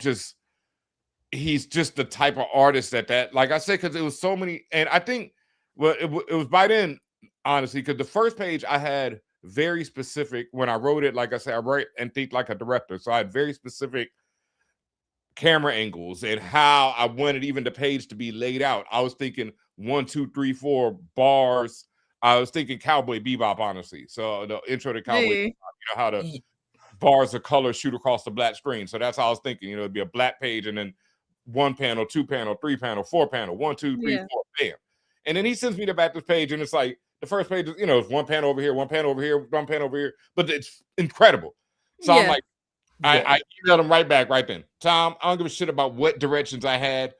he's just the type of artist that like I said, because it was so many. And I think, well, it was by then, honestly, because the first page I had very specific, when I wrote it, like I said, I write and think like a director. So I had very specific camera angles and how I wanted even the page to be laid out. I was thinking 1, 2, 3, 4 bars. I was thinking Cowboy Bebop, honestly. So the intro to Cowboy Bebop, you know, how bars of color shoot across the black screen. So that's how I was thinking. It'd be a black page and then 1 panel, 2 panel, 3 panel, 4 panel, 1, 2, 3, 4, bam. And then he sends me the back to the page, and it's like the first page is, it's 1 panel over here, 1 panel over here, 1 panel over here, but it's incredible. So I'm like, I emailed him right back right then. Tom, I don't give a shit about what directions I had.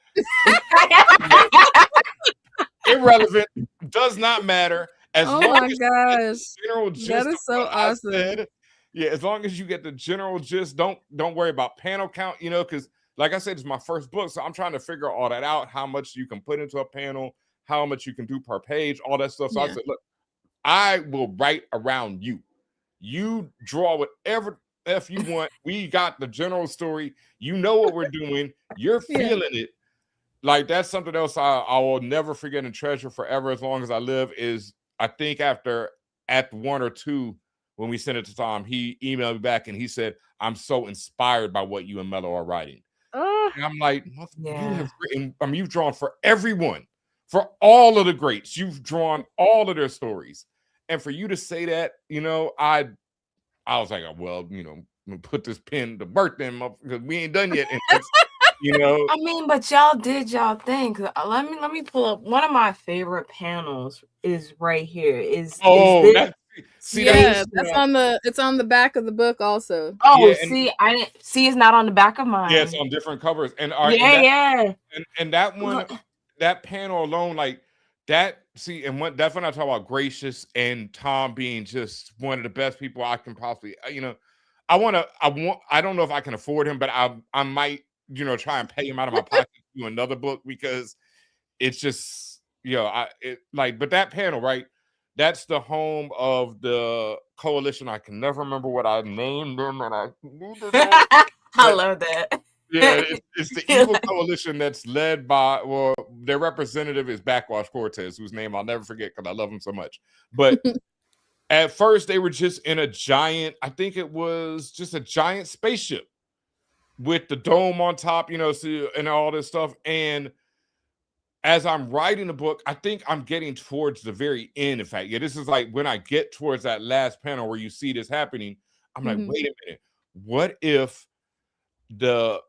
Irrelevant, does not matter. As long as gosh, general gist, that is so awesome. As long as you get the general gist, don't worry about panel count, because like I said, it's my first book, so I'm trying to figure all that out, how much you can put into a panel, how much you can do per page, all that stuff. So I said, look, I will write around you. You draw whatever F you want. We got the general story. You know what we're doing. You're feeling it. Like, that's something else I will never forget and treasure forever as long as I live is, I think after Act 1 or 2, when we sent it to Tom, he emailed me back and he said, I'm so inspired by what you and Mello are writing. And I'm like, you have written, you've drawn for everyone, for all of the greats. You've drawn all of their stories. And for you to say that, I was like, well, put this pen to birth them up because we ain't done yet. And but y'all did y'all thing. Let me pull up one of my favorite panels is right here. It's on the back of the book also. Oh, I didn't see. It's not on the back of mine. Yeah, it's on different covers. And and that one, that panel alone, like that. See, and that's when I talk about Gracious and Tom being just one of the best people I can possibly. I don't know if I can afford him, but I might. Try and pay him out of my pocket to do another book because it's just, but that panel, right? That's the home of the coalition. I can never remember what I named them, and I love that. Yeah, it's the evil coalition that's led by, their representative is Backwash Cortez, whose name I'll never forget because I love him so much. But at first, they were just in a giant, I think it was just a giant spaceship with the dome on top, and all this stuff. And as I'm writing the book, I think I'm getting towards the very end. In fact, this is like when I get towards that last panel where you see this happening, I'm like, wait a minute. What if the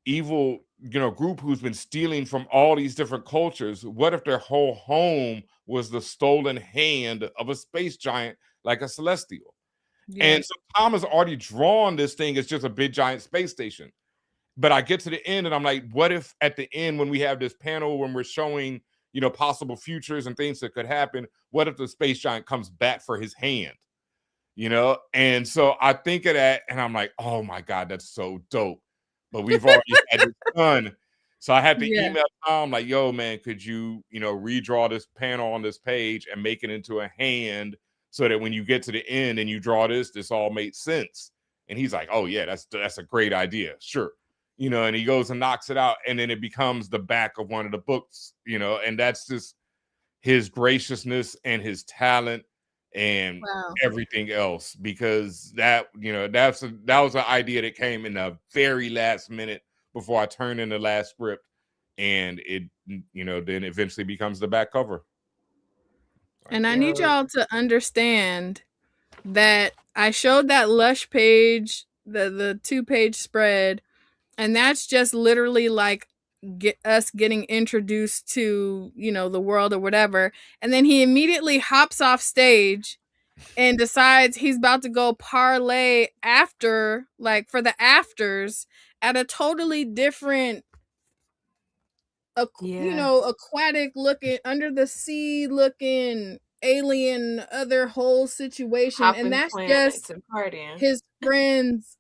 evil, group who's been stealing from all these different cultures, what if their whole home was the stolen hand of a space giant like a celestial? And so Tom has already drawn this thing as just a big giant space station. But I get to the end and I'm like, what if at the end when we have this panel, when we're showing, possible futures and things that could happen, what if the space giant comes back for his hand? And so I think of that and I'm like, oh my God, that's so dope. But we've already had it done. So I had to email Tom like, yo, man, could you, redraw this panel on this page and make it into a hand so that when you get to the end and you draw this all makes sense. And he's like, oh yeah, that's a great idea. Sure. And he goes and knocks it out. And then it becomes the back of one of the books, and that's just his graciousness and his talent and everything else, because that was an idea that came in the very last minute before I turned in the last script, and it then eventually becomes the back cover. And I need y'all to understand that I showed that Lush page, the 2-page spread, and that's just literally like us getting introduced to, the world or whatever. And then he immediately hops off stage and decides he's about to go parlay after, like for the afters at a totally different, aquatic looking, under the sea looking, alien, other whole situation. And that's just his friend's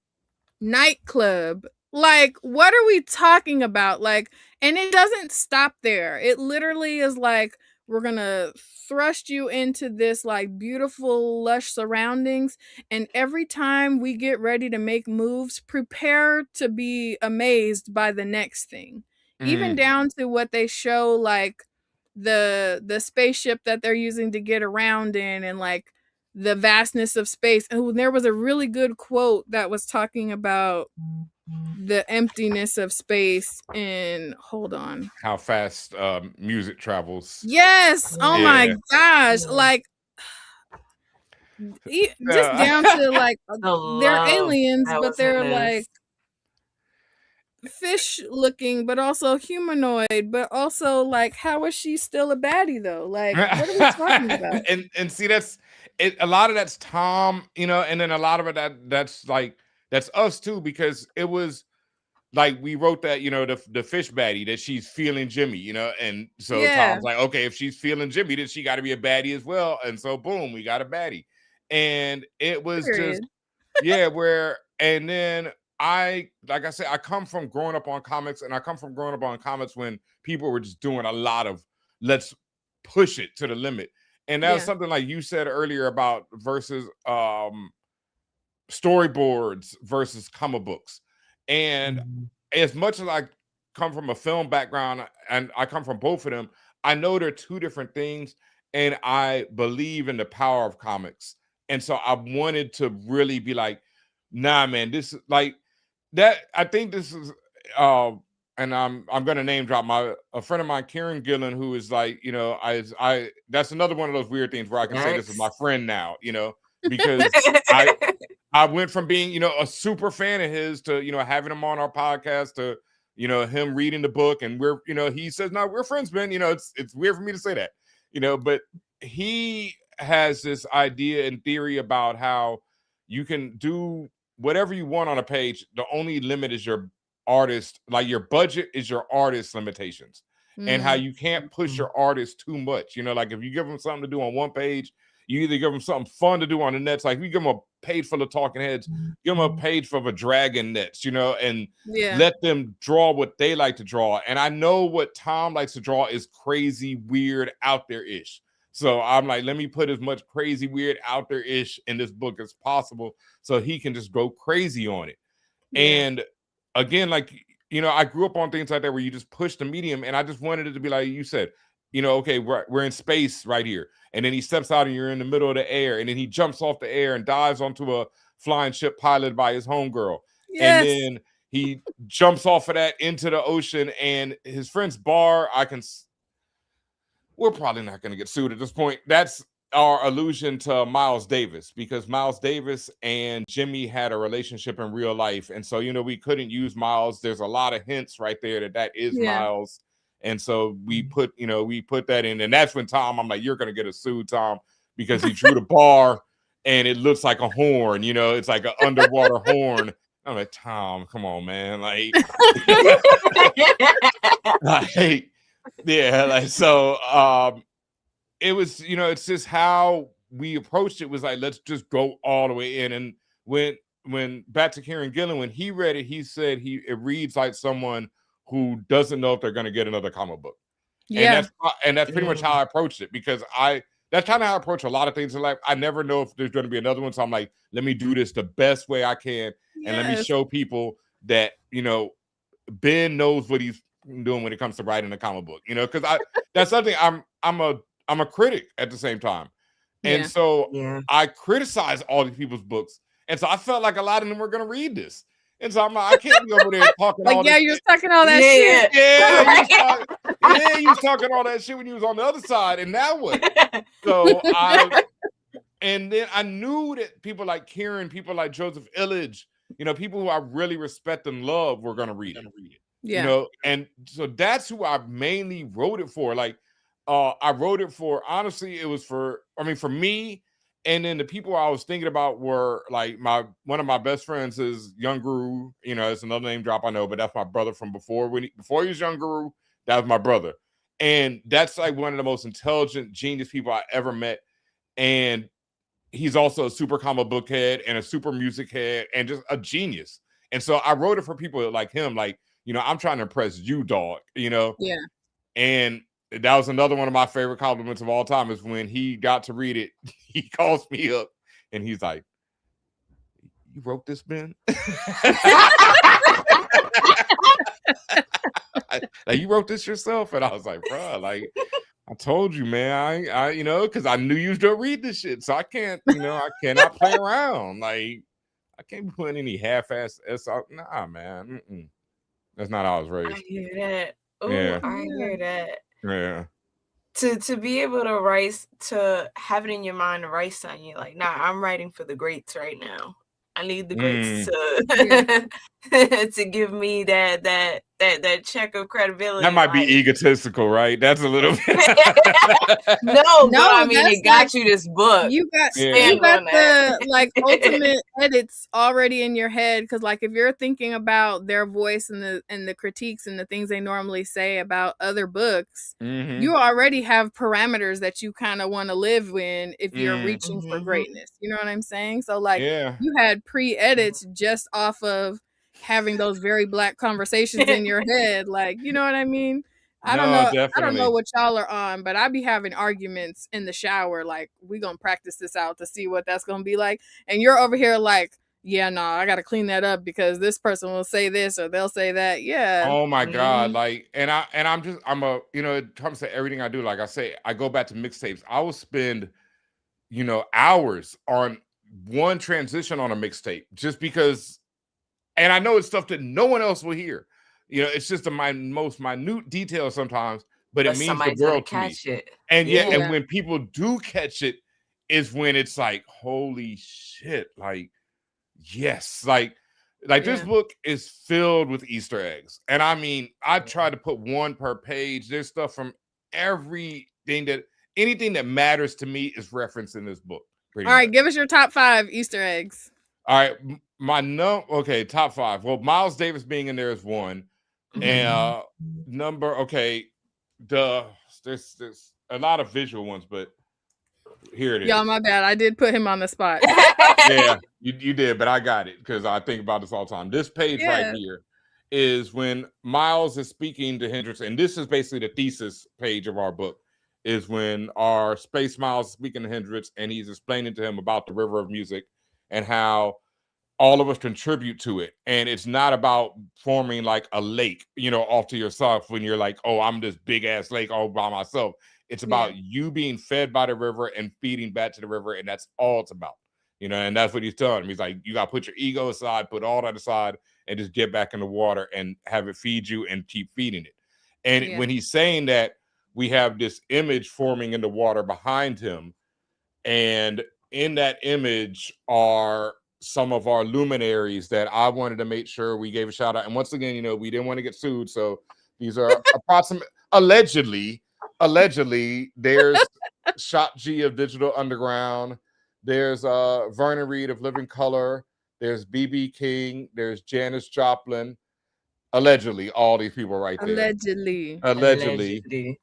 nightclub. Like, what are we talking about? Like, and it doesn't stop there. It literally is like, we're gonna thrust you into this like beautiful lush surroundings, and every time we get ready to make moves, prepare to be amazed by the next thing. Even down to what they show, like the spaceship that they're using to get around in, and like the vastness of space. And there was a really good quote that was talking about the emptiness of space, and hold on, how fast music travels. Yes. Oh my gosh. Like, just down to like they're aliens, but they're like fish looking, but also humanoid, but also like, how is she still a baddie though? Like, what are we talking about? and see, that's it. A lot of that's Tom, and then a lot of it that's us too, because it was like we wrote that, the fish baddie, that she's feeling Jimmy, and so Tom's like, okay, if she's feeling Jimmy, then she got to be a baddie as well, and so boom, we got a baddie, and it was just and then like I said, I come from growing up on comics, and I come from growing up on comics when people were just doing a lot of let's push it to the limit, and that was something like you said earlier about versus storyboards versus comic books. And as much as I come from a film background and I come from both of them, I know they're two different things, and I believe in the power of comics. And so I wanted to really be like, nah, man, this is like that. I think this is and I'm gonna name drop a friend of mine, Kieran Gillen, who is like, I that's another one of those weird things where I can say this is my friend now, because I went from being, a super fan of his to, having him on our podcast to, him reading the book, and we're, he says, no, we're friends, man. It's weird for me to say that, but he has this idea and theory about how you can do whatever you want on a page. The only limit is your artist, like your budget is your artist limitations, and how you can't push your artist too much. Like if you give them something to do on one page, you either give them something fun to do on the nets, like we give them a page full of talking heads, give them a page full of a dragon nets, and let them draw what they like to draw. And I know what Tom likes to draw is crazy, weird, out there-ish. So I'm like, let me put as much crazy, weird, out there-ish in this book as possible so he can just go crazy on it. And again, like, I grew up on things like that where you just push the medium, and I just wanted it to be like you said, okay, we're in space right here. And then he steps out and you're in the middle of the air, and then he jumps off the air and dives onto a flying ship piloted by his homegirl. And then he jumps off of that into the ocean, and his friend's bar, we're probably not going to get sued at this point. That's our allusion to Miles Davis, because Miles Davis and Jimmy had a relationship in real life. And so, we couldn't use Miles. There's a lot of hints right there that is Miles. And so we put that in, and that's when Tom, I'm like, you're going to get a sued, Tom, because he drew the bar and it looks like a horn, it's like an underwater horn. I'm like, Tom, come on, man. Like, so it was, it's just how we approached it was like, let's just go all the way in. And when back to Kieran Gillen, when he read it, he said it reads like someone who doesn't know if they're going to get another comic book. And that's pretty much how I approached it, because that's kind of how I approach a lot of things in life. I never know if there's going to be another one. So I'm like, let me do this the best way I can. And let me show people that, Ben knows what he's doing when it comes to writing a comic book, because that's something I'm a critic at the same time. And so I criticize all these people's books. And so I felt like a lot of them were going to read this. And so I'm like, I can't be over there talking like, all this you're talking all that shit. You was talking all that shit when you was on the other side. And now what? So and then I knew that people like Kieran, people like Joseph Illidge, people who I really respect and love were going to read it. And so that's who I mainly wrote it for. Like, I wrote it for, honestly, it was for me. And then the people I was thinking about were like one of my best friends is Young Guru. It's another name drop, I know, but that's my brother from before he was Young Guru. That was my brother. And that's like one of the most intelligent, genius people I ever met. And he's also a super comic book head and a super music head and just a genius. And so I wrote it for people like him, like, I'm trying to impress you, dog, And that was another one of my favorite compliments of all time, is when he got to read it, he calls me up and he's like, you wrote this, Ben? Like, you wrote this yourself? And I was like, bro, like, I told you, man, I because I knew you was gonna read this shit. So I can't, I cannot play around. Like, I can't be putting any half-ass S out. Nah, man. That's not how I was raised. I hear that. Oh, I hear that. Yeah. to be able to write, to have it in your mind to write something, like, nah, I'm writing for the greats right now. I need the greats to to give me that check of credibility. That might be egotistical, right? That's a little bit. No, but I mean, it got you this book. You got the like ultimate edits already in your head, because like if you're thinking about their voice and the critiques and the things they normally say about other books, you already have parameters that you kind of want to live in if you're reaching for greatness. You know what I'm saying? So like you had pre-edits just off of having those very Black conversations in your head, like, you know what I mean? I don't know. Definitely. I don't know what y'all are on, but I be having arguments in the shower. Like, we gonna practice this out to see what that's gonna be like. And you're over here like, yeah, no, I gotta clean that up because this person will say this or they'll say that. Yeah. Oh my God. Like, and I'm a, you know, it comes to everything I do. Like I say, I go back to mixtapes. I will spend, you know, hours on one transition on a mixtape just because, and I know it's stuff that no one else will hear. You know, it's just the most minute detail sometimes, but it means the world to me. And and when people do catch it, is when it's like, holy shit! Like, yes, like this book is filled with Easter eggs, and I mean, I try to put one per page. There's stuff from anything that matters to me is referenced in this book. All right, give us your top 5 Easter eggs. All right, top 5. Well, Miles Davis being in there is one. And there's a lot of visual ones, but here it is. Y'all, my bad. I did put him on the spot. Yeah, you did, but I got it because I think about this all the time. This page right here is when Miles is speaking to Hendrix, and this is basically the thesis page of our book, is when our Space Miles is speaking to Hendrix, and he's explaining to him about the river of music and how all of us contribute to it. And it's not about forming like a lake, you know, off to yourself when you're like, oh, I'm this big ass lake all by myself. It's about you being fed by the river and feeding back to the river. And that's all it's about, you know, and that's what he's telling him. He's like, you got to put your ego aside, put all that aside and just get back in the water and have it feed you and keep feeding it. And when he's saying that, we have this image forming in the water behind him. And in that image are some of our luminaries that I wanted to make sure we gave a shout out. And once again, you know, we didn't want to get sued. So these are allegedly, there's Shop G of Digital Underground. There's Vernon Reed of Living Color. There's BB King. There's Janis Joplin. Allegedly, all these people right there. Allegedly.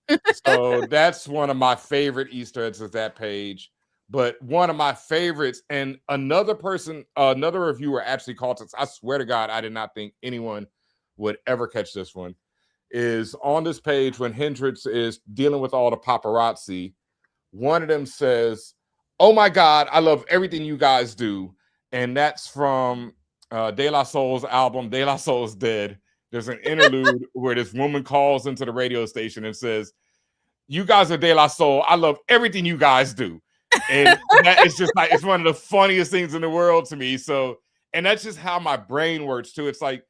So that's one of my favorite Easter eggs is that page. But one of my favorites, and another reviewer actually called this. I swear to God, I did not think anyone would ever catch this one. Is on this page when Hendrix is dealing with all the paparazzi. One of them says, "Oh my God, I love everything you guys do," and that's from De La Soul's album "De La Soul's Dead." There's an interlude where this woman calls into the radio station and says, "You guys are De La Soul. I love everything you guys do." And that is just like, it's one of the funniest things in the world to me. So, and that's just how my brain works too. It's like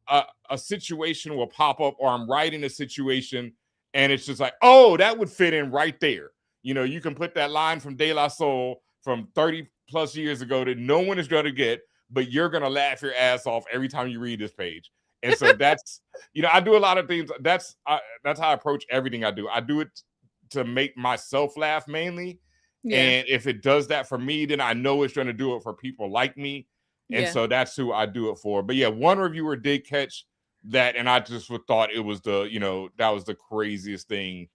a situation will pop up, or I'm writing a situation and it's just like, oh, that would fit in right there. You know, you can put that line from De La Soul from 30 plus years ago that no one is going to get, but you're going to laugh your ass off every time you read this page. And so that's, you know, I do a lot of things. That's how I approach everything I do. I do it to make myself laugh mainly. Yeah. And if it does that for me, then I know it's going to do it for people like me. And so that's who I do it for. But yeah, one reviewer did catch that. And I just thought it was that was the craziest thing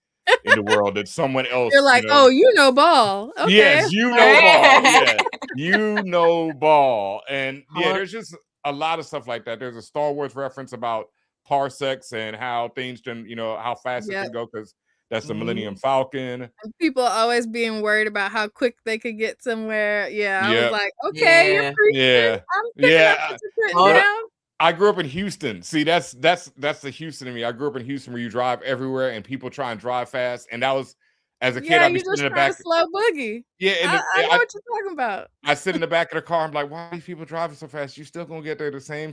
in the world that someone else. You're like, oh, you know ball. Okay. Yes, you know ball. Yeah, you know ball. And yeah, there's just a lot of stuff like that. There's a Star Wars reference about parsecs and how things can, how fast it can go, because that's the Millennium Falcon. And people always being worried about how quick they could get somewhere. Yeah, I was like, okay, you're preaching. Yeah, I'm picking up what you're putting down. I grew up in Houston. See, that's the Houston in me. I grew up in Houston where you drive everywhere and people try and drive fast. And that was, as a kid, I'd be sitting in the back. Slow boogie. Yeah, I know what you're talking about. I sit in the back of the car. I'm like, why are these people driving so fast? You still gonna get there the same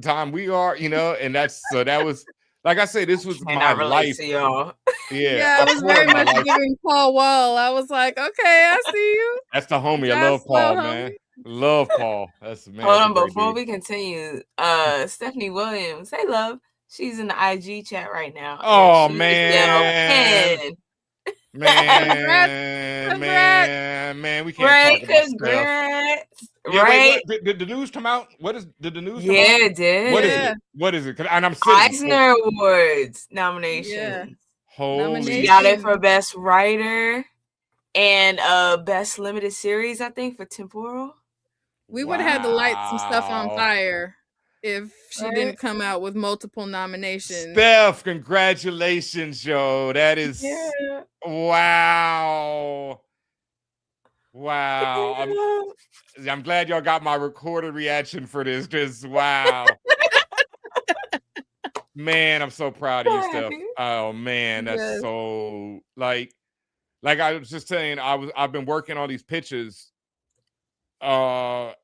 time we are, And that was like I say, this was my life. To y'all. Yeah, I was very much giving Paul Wall. I was like, okay, I see you. That's the homie. I love Paul, man. Love Paul. That's man. Hold on, before we continue, Stephanie Williams, hey love, she's in the IG chat right now. Oh man, man, we can't talk about stuff. Yeah, right? Wait, did the news come out? Did the news come out? Yeah, it did. What is it? And I'm sitting. Eisner Awards nominations. Yeah. Holy. She got it for Best Writer and Best Limited Series, I think, for Temporal. We would have had to light some stuff on fire if she didn't come out with multiple nominations. Steph, congratulations, yo. That is wow. I'm glad y'all got my recorded reaction for this. Just wow. Man, I'm so proud of you, Steph. Oh man, that's so like I was just saying, I've been working on these pitches. Well,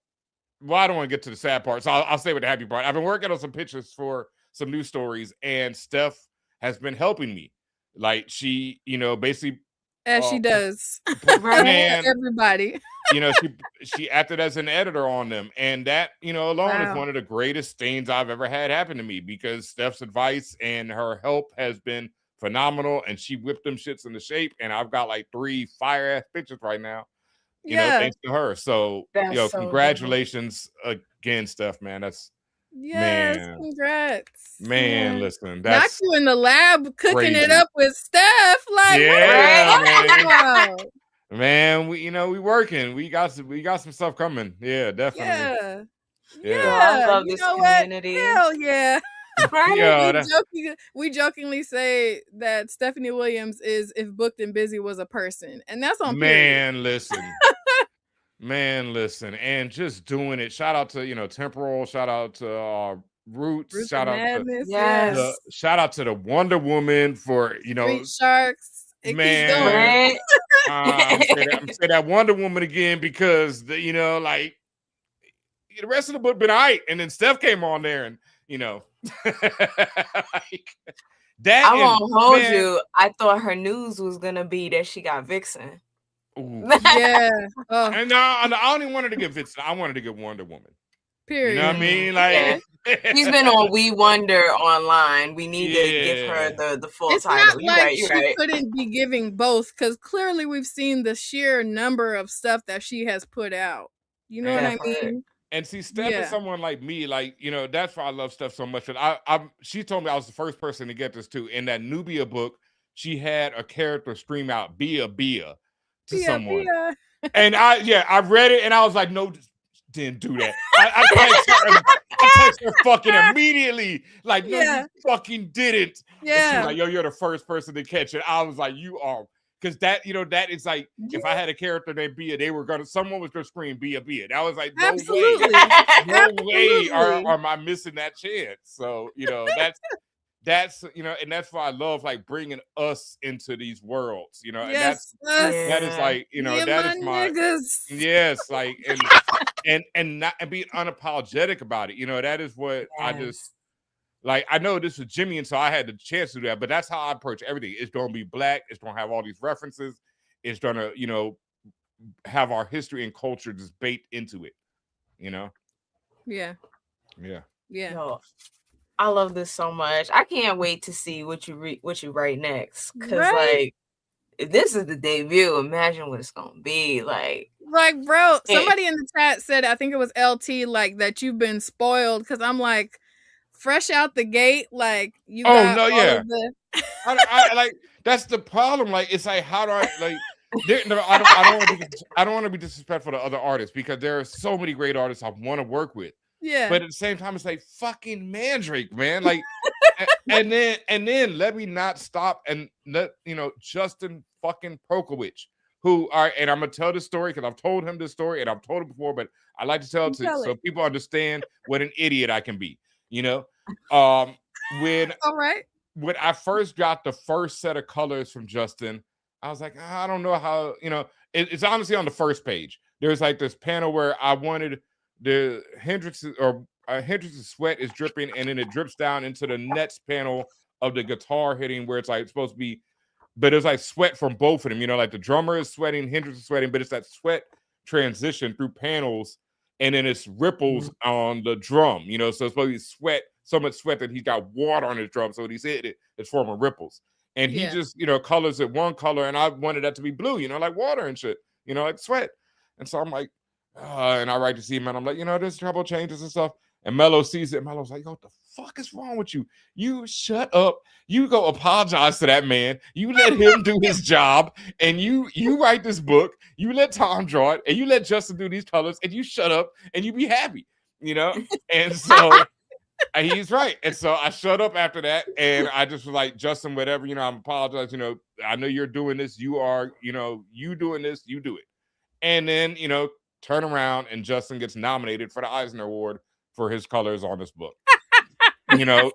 I don't want to get to the sad part, so I'll stay with the happy part. I've been working on some pitches for some news stories, and Steph has been helping me. Like she, basically as she does, man, everybody. She acted as an editor on them, and that alone is one of the greatest things I've ever had happen to me, because Steph's advice and her help has been phenomenal, and she whipped them shits into shape, and I've got like 3 fire ass pictures right now. Thanks to her. So, congratulations again, Steph, man. That's congrats. Man, listen, that's not you in the lab cooking it up with Steph. Like, man, we working. We got some stuff coming. Yeah, definitely. I love this community. Hell yeah. Right? We jokingly say that Stephanie Williams is if Booked and Busy was a person, and that's on Man, listen. Man, listen, and just doing it. Shout out to Temporal. Shout out to Roots. Shout out to the Wonder Woman for Street Sharks. Man, I'm say that Wonder Woman again, because the rest of the book been all right, and then Steph came on there, and that. I won't hold you. I thought her news was gonna be that she got Vixen. Yeah. And I don't even want her to get Vixen. I wanted to get Wonder Woman. Period. You know what I mean? Like she's been on We Wonder online. We need to give her the full title. It's not like she couldn't be giving both, because clearly we've seen the sheer number of stuff that she has put out. You know what I mean? And see, Steph is someone like me, like, that's why I love Steph so much. But she told me I was the first person to get this too. In that Nubia book, she had a character scream out Bia to someone. And I read it and I was like, no, didn't do that. I text her fucking immediately. Like, no, you fucking didn't. Yeah. And she was like, yo, you're the first person to catch it. I was like, you are. Because that is like, if I had a character named Bia, someone was going to scream Bia. That was like, no way am I missing that chance. So, that's and that's why I love like bringing us into these worlds, and that is like, that is my niggas. Like, and not and being unapologetic about it. That is what I just like. I know this was Jimmy, and so I had the chance to do that, but that's how I approach everything. It's going to be black. It's going to have all these references. It's going to, have our history and culture just baked into it. Yeah. Yo, I love this so much. I can't wait to see what you write next. Because like, if this is the debut, imagine what it's gonna be like. Like, bro, somebody in the chat said, I think it was LT, like that you've been spoiled. Because I'm like, fresh out the gate, like you. Oh no, yeah. I like that's the problem. Like, it's like, how do I like? I don't want to be disrespectful to other artists, because there are so many great artists I want to work with. Yeah. But at the same time, it's like fucking Mandrake, man. Like, and then let me not stop and let Justin fucking Prokowicz, who are, and I'm gonna tell this story because I've told him this story and I've told it before, but I like to tell it so people understand what an idiot I can be. When I first got the first set of colors from Justin, I was like, I don't know how. It's honestly on the first page. There's like this panel where I wanted the Hendrix's sweat is dripping, and then it drips down into the Nets panel of the guitar hitting where it's like supposed to be, but it was like sweat from both of them. You know, like the drummer is sweating, Hendrix is sweating, but it's that sweat transition through panels, and then it's ripples on the drum. You know, so it's supposed to be sweat, so much sweat that he's got water on his drum. So when he's hit it, it's forming ripples. And he just, you know, colors it one color, and I wanted that to be blue, you know, like water and shit, you know, like sweat. And so I'm like, and I write to see him, and I'm like, you know, there's trouble changes and stuff. And Mello sees it. And Mello's like, yo, what the fuck is wrong with you? You shut up. You go apologize to that man. You let him do his job, and you write this book. You let Tom draw it, and you let Justin do these colors, and you shut up, and you be happy, you know? And so he's right. And so I shut up after that, and I just was like, Justin, whatever, you know, I'm apologizing. You know, I know you're doing this. You are, you know, you doing this, you do it. And then, you know, turn around, and Justin gets nominated for the Eisner Award for his colors on this book. You know,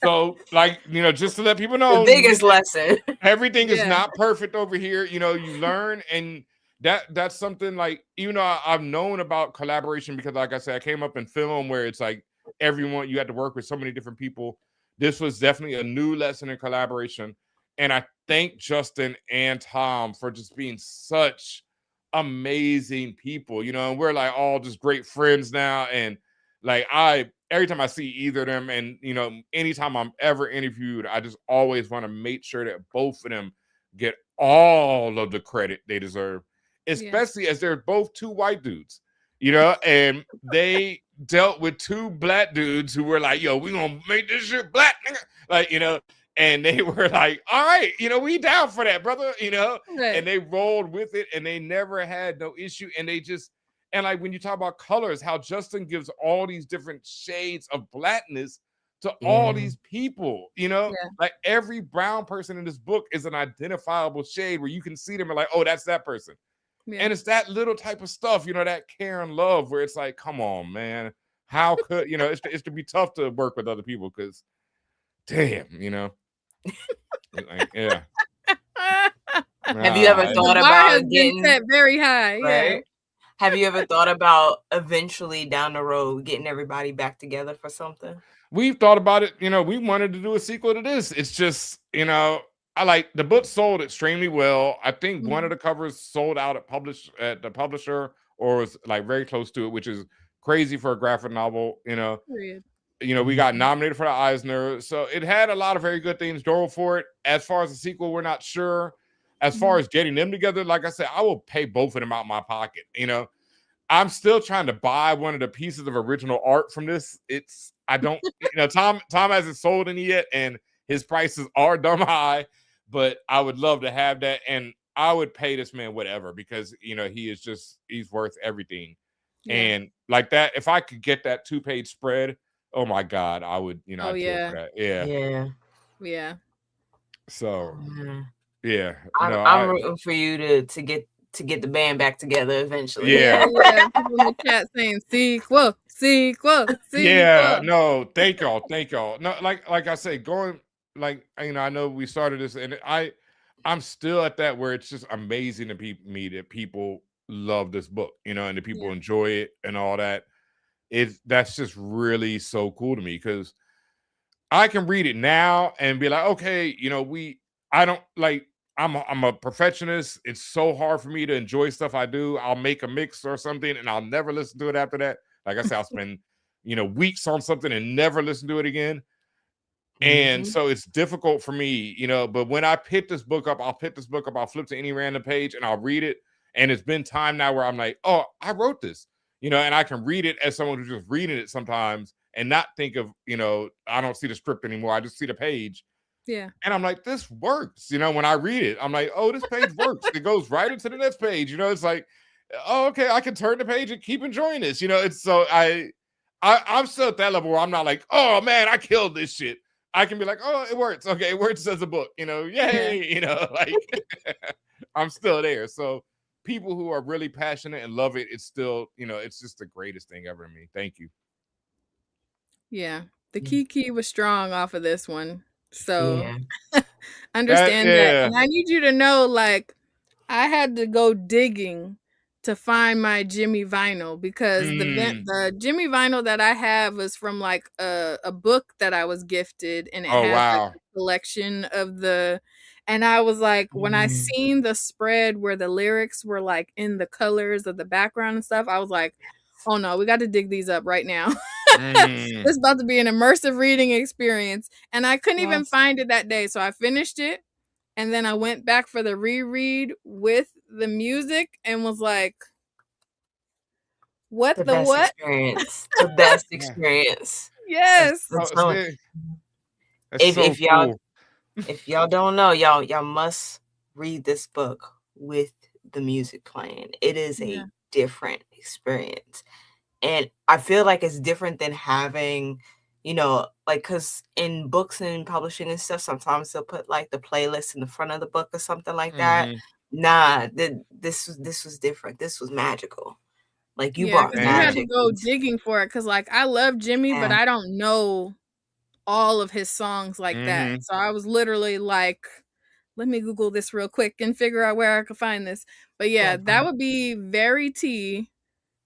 so like, you know, just to let people know, the biggest lesson. Everything is not perfect over here. You know, you learn, and that's something like, even though I've known about collaboration, because like I said, I came up in film where it's like everyone, you had to work with so many different people. This was definitely a new lesson in collaboration. And I thank Justin and Tom for just being such amazing people, you know, and we're like all just great friends now. And like, every time I see either of them, and you know, anytime I'm ever interviewed, I just always want to make sure that both of them get all of the credit they deserve, especially as they're both two white dudes, you know, and they dealt with two black dudes who were like, yo, we gonna make this shit black, nigga. Like, you know, and they were like, all right, you know, we down for that, brother, you know, and they rolled with it, and they never had no issue. And they just, and like when you talk about colors, how Justin gives all these different shades of blackness to all these people, you know, like every brown person in this book is an identifiable shade where you can see them and like, oh, that's that person. And it's that little type of stuff, you know, that care and love where it's like, come on, man, how could, you know, it's to be tough to work with other people because damn, you know. Like, yeah. Have you ever thought about getting set very high? Right? Yeah. Have you ever thought about eventually down the road getting everybody back together for something? We've thought about it. You know, we wanted to do a sequel to this. It's just, you know, I like the book sold extremely well. I think one of the covers sold out at the publisher, or was like very close to it, which is crazy for a graphic novel. You know, you know, we got nominated for the Eisner, so it had a lot of very good things going for it. As far as the sequel, we're not sure. As far as getting them together, like I said, I will pay both of them out of my pocket. You know, I'm still trying to buy one of the pieces of original art from this. I don't, you know, Tom hasn't sold any yet, and his prices are dumb high, but I would love to have that, and I would pay this man whatever, because, you know, he's worth everything. And like that, if I could get that 2-page spread, oh my God, I would, you know, I'd kill for that. Yeah. So, yeah. I'm rooting for you to get the band back together eventually. Yeah. People in the chat saying sequel. Yeah, no, thank y'all. No, like I say, going, like, you know, I know we started this, and I'm still at that where it's just amazing to me that people love this book, you know, and that people enjoy it and all that. That's just really so cool to me, because I can read it now and be like, okay, you know, I'm a perfectionist. It's so hard for me to enjoy stuff I do. I'll make a mix or something, and I'll never listen to it after that. Like I said, I'll spend, you know, weeks on something and never listen to it again. And so it's difficult for me, you know, but when I pick this book up, I'll flip to any random page and I'll read it. And it's been time now where I'm like, oh, I wrote this, you know, and I can read it as someone who's just reading it sometimes and not think of, you know, I don't see the script anymore. I just see the page. Yeah. And I'm like, this works. You know, when I read it, I'm like, oh, this page works. It goes right into the next page. You know, it's like, oh, okay, I can turn the page and keep enjoying this. You know, it's so I'm still at that level where I'm not like, oh man, I killed this shit. I can be like, oh, it works. Okay, it works as a book, you know, yay, you know, like I'm still there. So people who are really passionate and love it, it's still, you know, it's just the greatest thing ever to me. Thank you. Yeah. The key was strong off of this one. So understand that. And I need you to know, like, I had to go digging to find my Jimi vinyl, because the Jimi vinyl that I have was from like a book that I was gifted, and it has like a collection of and I was like, when I seen the spread where the lyrics were like in the colors of the background and stuff, I was like, oh no, we got to dig these up right now. This is about to be an immersive reading experience. And I couldn't even find it that day. So I finished it. And then I went back for the reread with the music and was like, what the best what? Experience. The best experience. Yes. If y'all if y'all don't know, y'all must read this book with the music playing. It is a different experience. And I feel like it's different than having, you know, like, because in books and publishing and stuff, sometimes they'll put like the playlist in the front of the book or something like that. Nah, this was different. This was magical. Like, you brought magic. You had to go digging for it, because like I love Jimi, but I don't know all of his songs like that. So I was literally like, let me Google this real quick and figure out where I could find this. But that would be very tea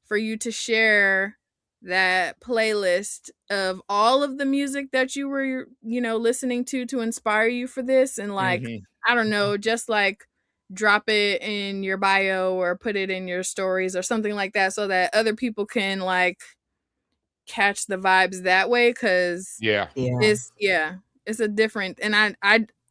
for you to share that playlist of all of the music that you were, listening to inspire you for this. And like, I don't know, just like drop it in your bio or put it in your stories or something like that, so that other people can like catch the vibes that way. Cause it's a different, and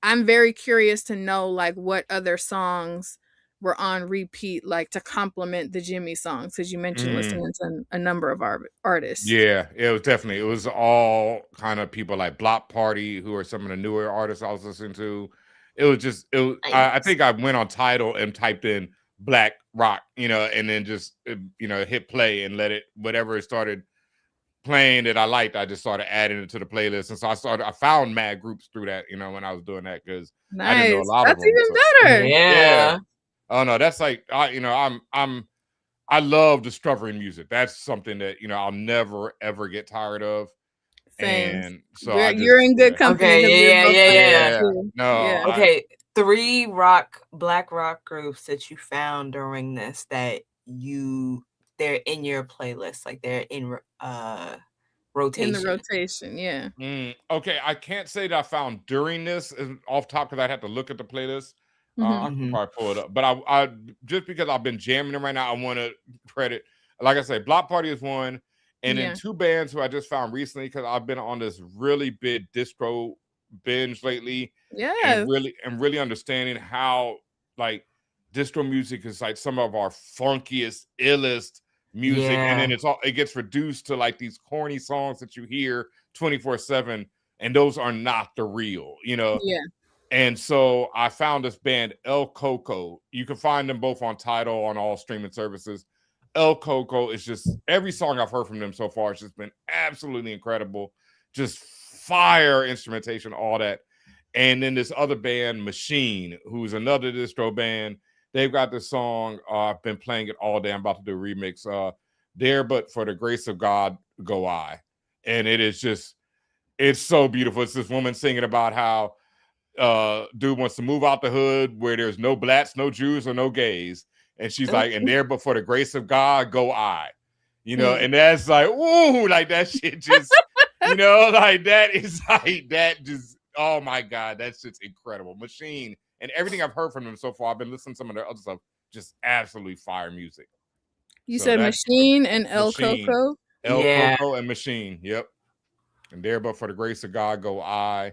I'm very curious to know like what other songs were on repeat, like to complement the Jimi songs, because you mentioned listening to a number of artists. Yeah, it was all kind of people like Block Party, who are some of the newer artists I was listening to. I think I went on Tidal and typed in Black Rock, and then just hit play and let it, whatever it started playing that I liked, I just started adding it to the playlist. And so I found mad groups through that, when I was doing that, because I didn't know a lot of them. That's even better. Yeah. Oh no, that's like I love discovering music. That's something that I'll never ever get tired of. Same. And so you're in good company. Okay, No. Okay, 3 black rock groups that you found during this that they're in your playlist, like they're in rotation. In the rotation, yeah. Okay, I can't say that I found during this off top, because I'd have to look at the playlist. I can probably pull it up, but I just because I've been jamming them right now, I want to credit, like I say, Block Party is one, and then 2 bands who I just found recently, because I've been on this really big distro binge lately. And really understanding how like distro music is like some of our funkiest, illest music, and then it gets reduced to like these corny songs that you hear 24/7, and those are not the real, And so I found this band El Coco. You can find them both on Tidal, on all streaming services. El Coco is just, every song I've heard from them so far has just been absolutely incredible. Just fire instrumentation, all that. And then this other band, Machine, who's another distro band. They've got this song. I've been playing it all day. I'm about to do a remix. There, but for the grace of God, go I. And it is just, it's so beautiful. It's this woman singing about how dude wants to move out the hood where there's no blacks, no Jews, or no gays. And she's like, and there, but for the grace of God, go I. And that's like, ooh, like that shit just, like that is like, that just, oh my God, that's just incredible. Machine, and everything I've heard from them so far, I've been listening to some of their other stuff, just absolutely fire music. You said Machine and El Coco? Coco and Machine, yep. And there, but for the grace of God, go I.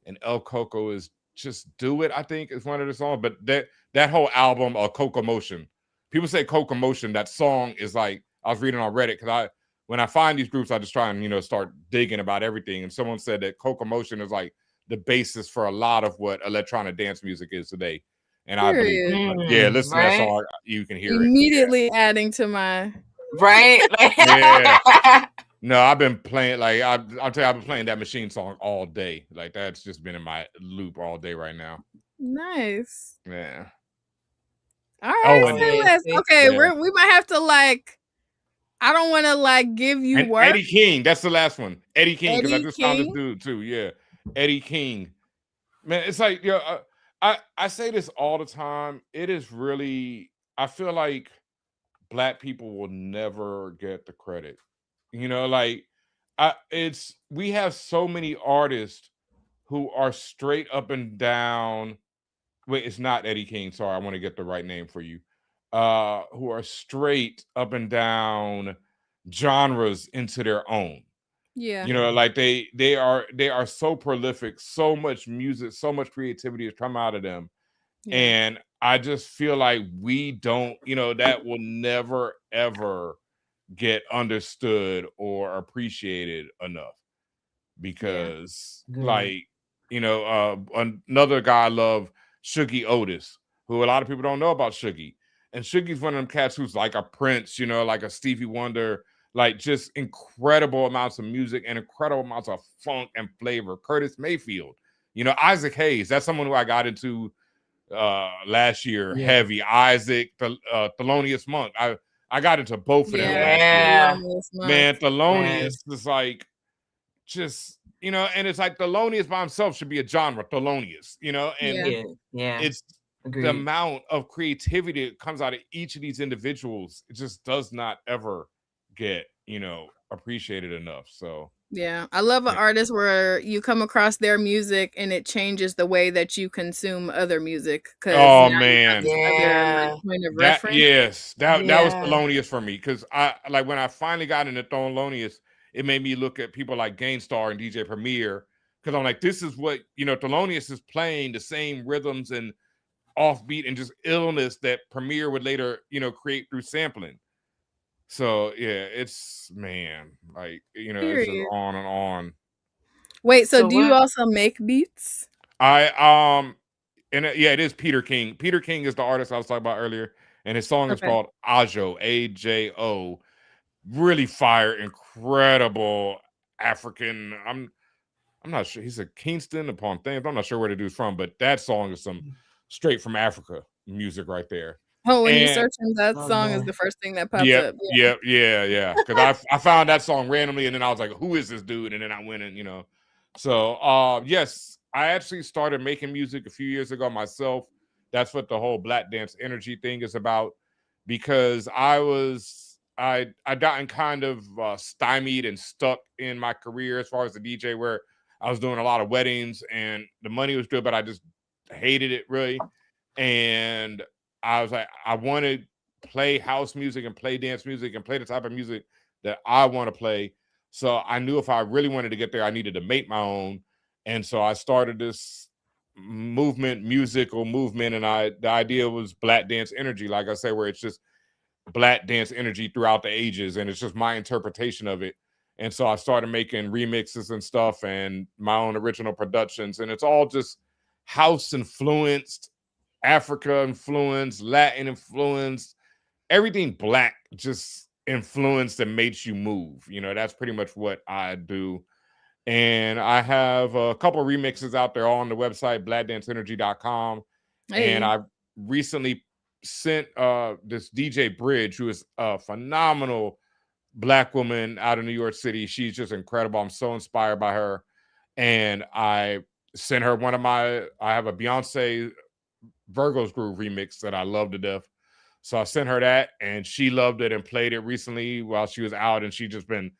And El Coco is Just Do It, I think, is one of the songs. But that whole album, Coco Motion, people say Coco Motion, that song is like, I was reading on Reddit, because when I find these groups, I just try and, start digging about everything. And someone said that Coco Motion is like the basis for a lot of what electronic dance music is today. And I believe, listen to that song, you can hear immediately adding to my... No, I've been playing, like, I'll tell you, I've been playing that Machine song all day. Like, that's just been in my loop all day right now. Nice. Yeah. All right. Okay, we might have to, like, I don't want to, like, give you work. Eddie King, that's the last one. Eddie King, because I just found this dude, too. Yeah. Eddie King. Man, it's like, I say this all the time. It is really, I feel like Black people will never get the credit. Like we have so many artists who are straight up and down. Wait, it's not Eddie King. Sorry, I want to get the right name for you. Who are straight up and down genres into their own. Yeah. Like they are so prolific, so much music, so much creativity has come out of them. Yeah. And I just feel like we don't, that will never ever get understood or appreciated enough. Because another guy I love, Shuggie Otis, who a lot of people don't know about Shuggie. And Shuggie's one of them cats who's like a Prince, like a Stevie Wonder, like just incredible amounts of music and incredible amounts of funk and flavor. Curtis Mayfield, Isaac Hayes, that's someone who I got into last year, heavy. Isaac, Thelonious Monk. I got into both of them last year. Man, Thelonious is like just, and it's like Thelonious by himself should be a genre, Thelonious, and it's Agreed. The amount of creativity that comes out of each of these individuals, it just does not ever get, appreciated enough. So yeah, I love an artist where you come across their music and it changes the way that you consume other music. Oh man, point of reference. That was Thelonious for me, because I like when I finally got into Thelonious, it made me look at people like Gainstar and DJ Premier, because I'm like, this is what Thelonious is playing the same rhythms and offbeat and just illness that Premier would later create through sampling. So it's like it's just on and on. Wait, so do you also make beats? It is Peter King. Peter King is the artist I was talking about earlier, and his song is called Ajo, AJO. Really fire, incredible African. I'm not sure, he's a Kingston upon Thames. I'm not sure where the dude's from, but that song is some straight from Africa music right there. Oh, when you search him, that song is the first thing that pops up. Yeah. Because I found that song randomly, and then I was like, who is this dude? And then I went and So yes, I actually started making music a few years ago myself. That's what the whole Black Dance Energy thing is about, because I gotten kind of stymied and stuck in my career as far as the DJ, where I was doing a lot of weddings and the money was good, but I just hated it really. And I was like, I want to play house music and play dance music and play the type of music that I want to play. So I knew if I really wanted to get there, I needed to make my own. And so I started this musical movement. And the idea was Black Dance Energy, like I said, where it's just Black dance energy throughout the ages. And it's just my interpretation of it. And so I started making remixes and stuff and my own original productions. And it's all just house influenced, Africa influenced, Latin influenced, everything Black just influenced that makes you move. That's pretty much what I do. And I have a couple of remixes out there all on the website, blackdanceenergy.com. Hey. And I recently sent this DJ Bridge, who is a phenomenal Black woman out of New York City. She's just incredible. I'm so inspired by her. And I sent her I have a Beyonce Virgo's Groove remix that I love to death. So I sent her that, and she loved it and played it recently while she was out, and she just been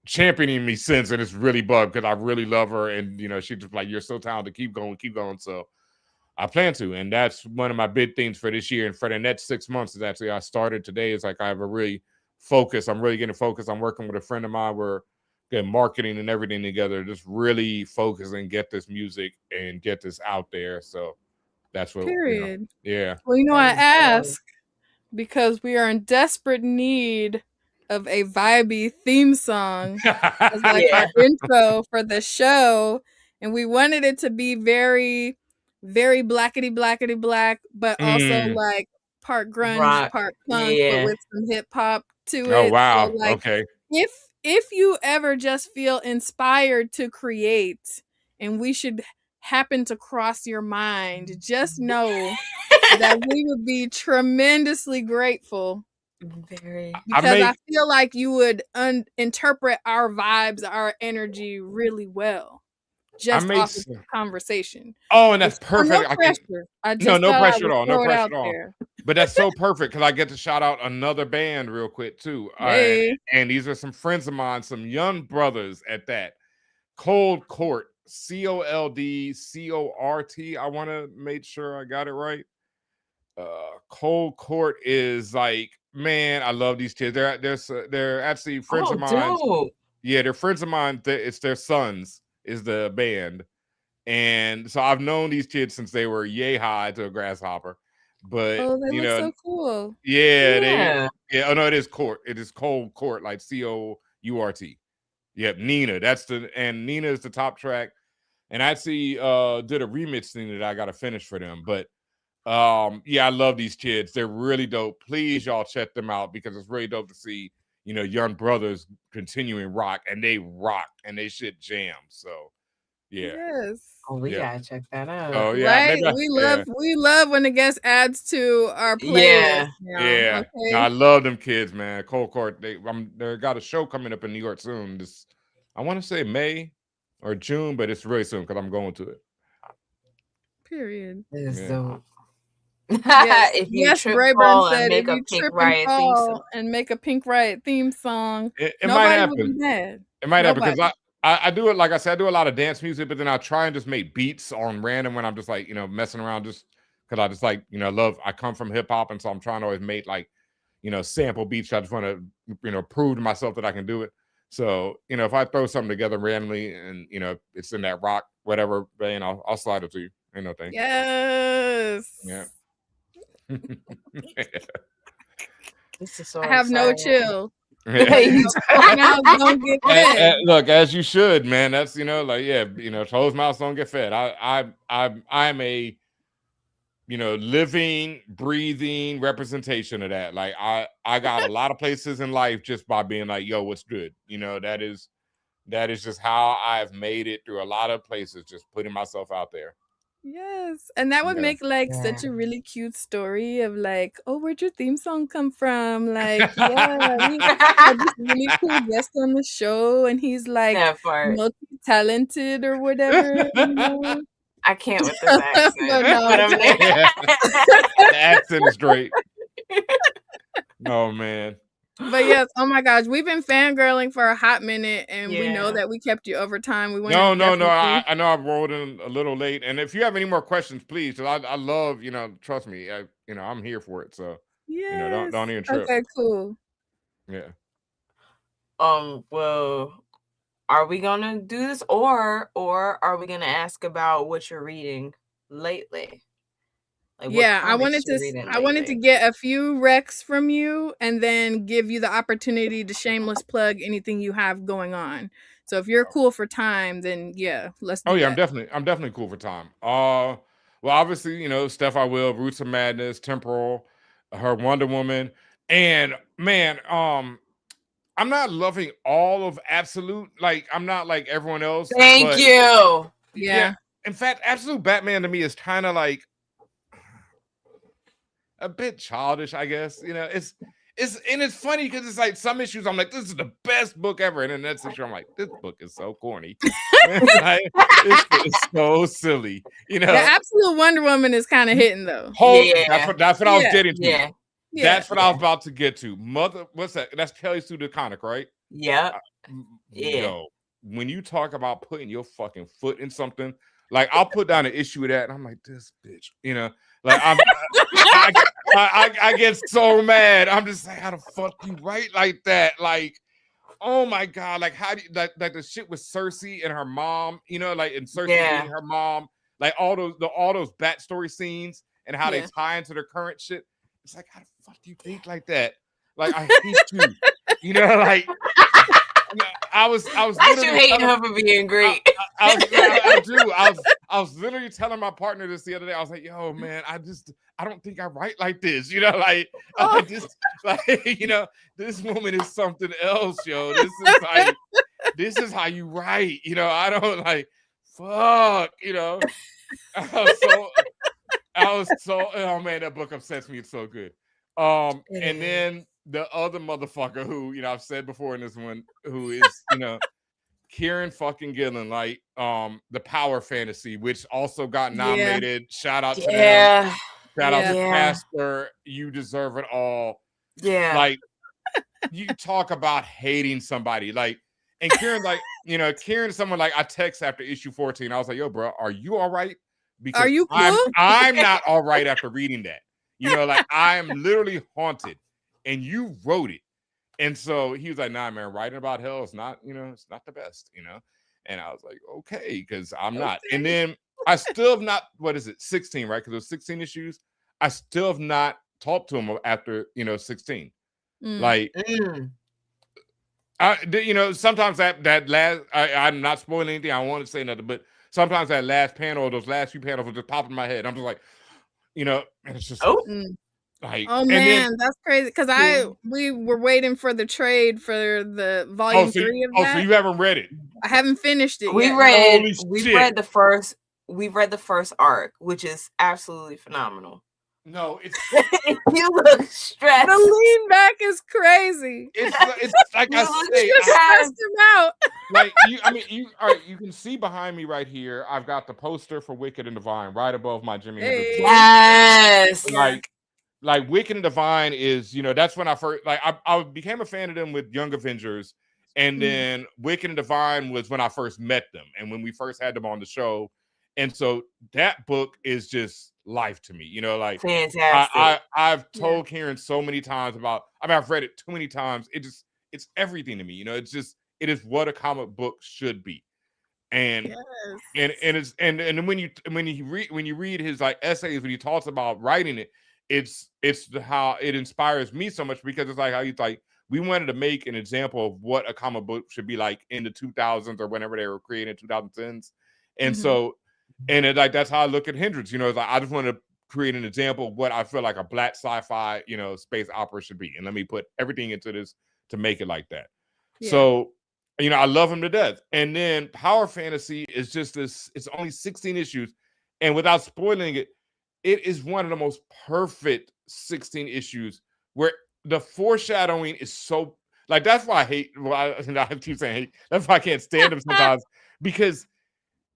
championing me since, and it's really bugged because I really love her, and she's just like, you're so talented, keep going. So I plan to, and that's one of my big things for this year. And for the next 6 months is actually, I started today. It's like I have a really focus. I'm really getting focused. I'm working with a friend of mine. We're getting marketing and everything together, just really focus and get this music and get this out there. So that's what. Period. Yeah. Well, I ask because we are in desperate need of a vibey theme song as like our intro for the show, and we wanted it to be very, very blackety black, but also like part grunge, part punk, but with some hip hop to it. Oh wow! So, okay. If you ever just feel inspired to create, and we should happen to cross your mind, just know that we would be tremendously grateful. Because I feel like you would interpret our vibes, our energy really well, just off of the conversation. Oh, and that's perfect. No pressure. No pressure at all. No pressure at all. But that's so perfect because I get to shout out another band real quick too. Hey. And these are some friends of mine, some young brothers at that. Cold Court, COLDCORT. I want to make sure I got it right. Cold Court is like, man, I love these kids. They're actually friends of mine. Yeah, they're friends of mine. It's their sons is the band, and so I've known these kids since they were yay high to a grasshopper. But they look so cool. Yeah. Oh no, it is Court. It is Cold Court, like COURT. Yep, Nina. Nina is the top track. And I actually did a remix thing that I got to finish for them. But I love these kids. They're really dope. Please, y'all check them out because it's really dope to see, young brothers continuing rock, and they rock and they shit jam. So yeah. Yes. Oh, we gotta check that out. Oh yeah, right. We love when the guest adds to our playlist. Yeah. Okay. No, I love them kids, man. Cold Court. They got a show coming up in New York soon. I want to say May or June, but it's really soon because I'm going to it. Period. So if you Brayburn said if you trip and fall and make a Pink Riot theme song, it might happen. Would be mad. It might happen because I do it, like I said, I do a lot of dance music, but then I try and just make beats on random when I'm just like, messing around just because I just like, I come from hip hop. And so I'm trying to always make like, sample beats. I just want to, prove to myself that I can do it. So, if I throw something together randomly and, it's in that rock, whatever, vein, I'll slide it to you. Ain't no thing. Yes. Yeah. This is so I have no chill. Look, as you should, man. That's toes mouths don't get fed. I'm a living, breathing representation of that. Like I got a lot of places in life just by being like, yo, what's good? That is just how I've made it through a lot of places, just putting myself out there. Yes, and that would make like such a really cute story of like, oh, where'd your theme song come from? Like, we had this really cool guest on the show, and he's like multi-talented or whatever. I can't with this accent. The accent is great. Oh man. But yes, oh my gosh, we've been fangirling for a hot minute, and we know that we kept you over time. We no. I know I rolled in a little late, and if you have any more questions, please, because I love, trust me, I'm here for it. So don't even trip. Okay, cool. Yeah. Well, are we gonna do this, or are we gonna ask about what you're reading lately? Like, I wanted to get a few recs from you and then give you the opportunity to shameless plug anything you have going on. So if you're cool for time, then let's do that. I'm definitely cool for time. Well, obviously, Steph I Will, Roots of Madness, Temporal, her Wonder Woman, and man, I'm not loving all of Absolute. Like, I'm not like everyone else. Thank you. Yeah. In fact, Absolute Batman to me is kind of like a bit childish, I guess. It's funny because it's like some issues I'm like, this is the best book ever, and then next issue I'm like, this book is so corny. Like, it's so silly. The Absolute Wonder Woman is kind of hitting though. That's what I was getting to. Yeah. That's what I was about to get to. What's that? That's Kelly Sue DeConnick, right? Yeah. Yo, when you talk about putting your fucking foot in something, like I'll put down an issue of that, and I'm like, this bitch, like I get so mad. I'm just like, how the fuck you write like that? Like, oh my god, like how do you, like the shit with Cersei and her mom, like and Cersei being her mom, like all those backstory scenes and how they tie into their current shit. It's like, how the fuck do you think like that? Like, I hate you. Like I was you hating her for being great. I was literally telling my partner this the other day. I was like, yo, man, I don't think I write like this. Like this woman is something else, yo. This is how you write. I don't like fuck, oh man, that book upsets me. It's so good. And then the other motherfucker who, I've said before in this one, who is, Kieran fucking Gillen, like the Power Fantasy, which also got nominated. Shout out to them. Shout out to Pastor. You deserve it all. Yeah. Like, you talk about hating somebody. Like, and Kieran, like, you know, Kieran, someone like I text after issue 14. I was like, yo, bro, are you all right? Because are you cool? I'm not all right after reading that. You know, like, I am literally haunted. And you wrote it. And so he was like, nah, man, writing about hell is not, you know, it's not the best, you know? And I was like, okay, because I'm not. And then I still have not, 16, right? Because there's 16 issues. I still have not talked to him after, 16. Like, you know, sometimes that last, I'm not spoiling anything. I don't want to say nothing, but sometimes that last panel, those last few panels will just pop in my head. I'm just like, you know, and it's just like, oh man, that's crazy. Because we were waiting for the trade for the volume 3 of that. So you haven't read it? I haven't finished it we yet. We've read the first arc, which is absolutely phenomenal. No, it's you look stressed. The lean back is crazy. It's like I say, you stressed him out. Like, all right, you can see behind me right here. I've got the poster for Wicked and Divine right above my Jimi Hendrix. Yes. Like Wicked and Divine is, you know, that's when I first, like, I became a fan of them with Young Avengers, and then Wicked and Divine was when I first met them and when we first had them on the show. And so that book is just life to me, you know, like, fantastic. I've told Karen so many times about, I've read it too many times. It's everything to me, you know. It is what a comic book should be. And and when you read his like essays, when he talks about writing it, it's how it inspires me so much, because it's like how he's like, we wanted to make an example of what a comic book should be like in the 2000s or whenever they were created in 2010s. And so, and it, like, that's how I look at Hendrix, you know. It's like, I just want to create an example of what I feel like a black sci-fi, you know, space opera should be. And let me put everything into this to make it like that. So, you know, I love him to death. And then Power Fantasy is just this, it's only 16 issues. And without spoiling it, it is one of the most perfect 16 issues where the foreshadowing is so, like, that's why I hate, I keep saying hate, that's why I can't stand him sometimes, because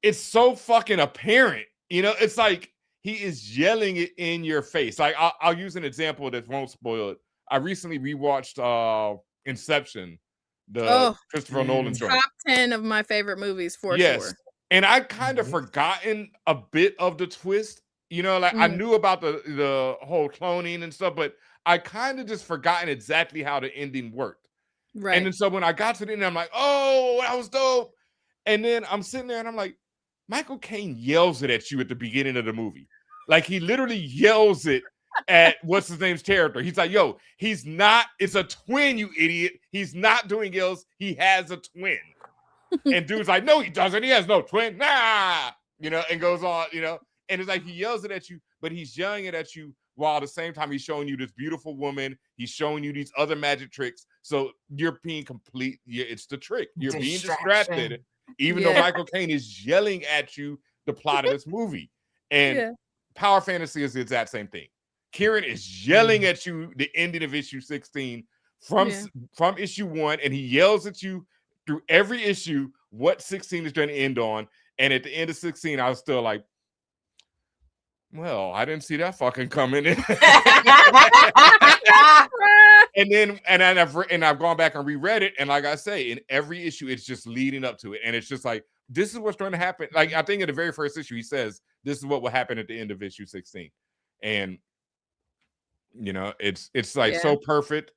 it's so fucking apparent. You know, it's like he is yelling it in your face. Like, I'll use an example that won't spoil it. I recently rewatched Inception, the Christopher Nolan joint. Top 10 of my favorite movies for sure. And I kind of forgotten a bit of the twist. You know, like, I knew about the whole cloning and stuff, but I kind of just forgotten exactly how the ending worked. Right. And then so when I got to the end, I'm like, oh, that was dope. And then I'm sitting there and I'm like, Michael Caine yells it at you at the beginning of the movie. Like, he literally yells it at what's his name's character. He's like, yo, he's not, it's a twin, you idiot. He's not doing yells. He has a twin. And dude's like, no, he doesn't. He has no twin. Nah, you know, and goes on, you know. And it's like, he yells it at you, but he's yelling it at you while at the same time he's showing you this beautiful woman. He's showing you these other magic tricks. So you're being it's the trick. You're being distracted. Even though Michael Caine is yelling at you the plot of this movie. And Power Fantasy is the exact same thing. Kieran is yelling at you the ending of issue 16 from issue 1, and he yells at you through every issue what 16 is going to end on. And at the end of 16, I was still like, well, I didn't see that fucking coming. and I've gone back and reread it, and like I say, in every issue, it's just leading up to it, and it's just like, this is what's going to happen. Like, I think in the very first issue, he says this is what will happen at the end of issue 16, and you know, it's like so perfect,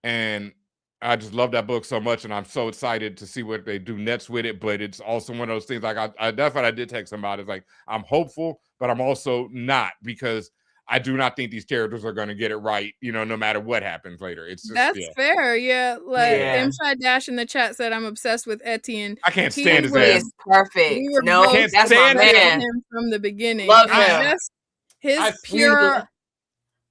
and I just love that book so much, and I'm so excited to see what they do next with it. But it's also one of those things, like, that's what I did text him about. It's like, I'm hopeful, but I'm also not, because I do not think these characters are going to get it right, you know, no matter what happens later. It's just, that's fair. Like M. Dash in the chat said, I'm obsessed with Etienne. I can't stand his ass. Is perfect. No, can't stand him from the beginning. Love him. His pure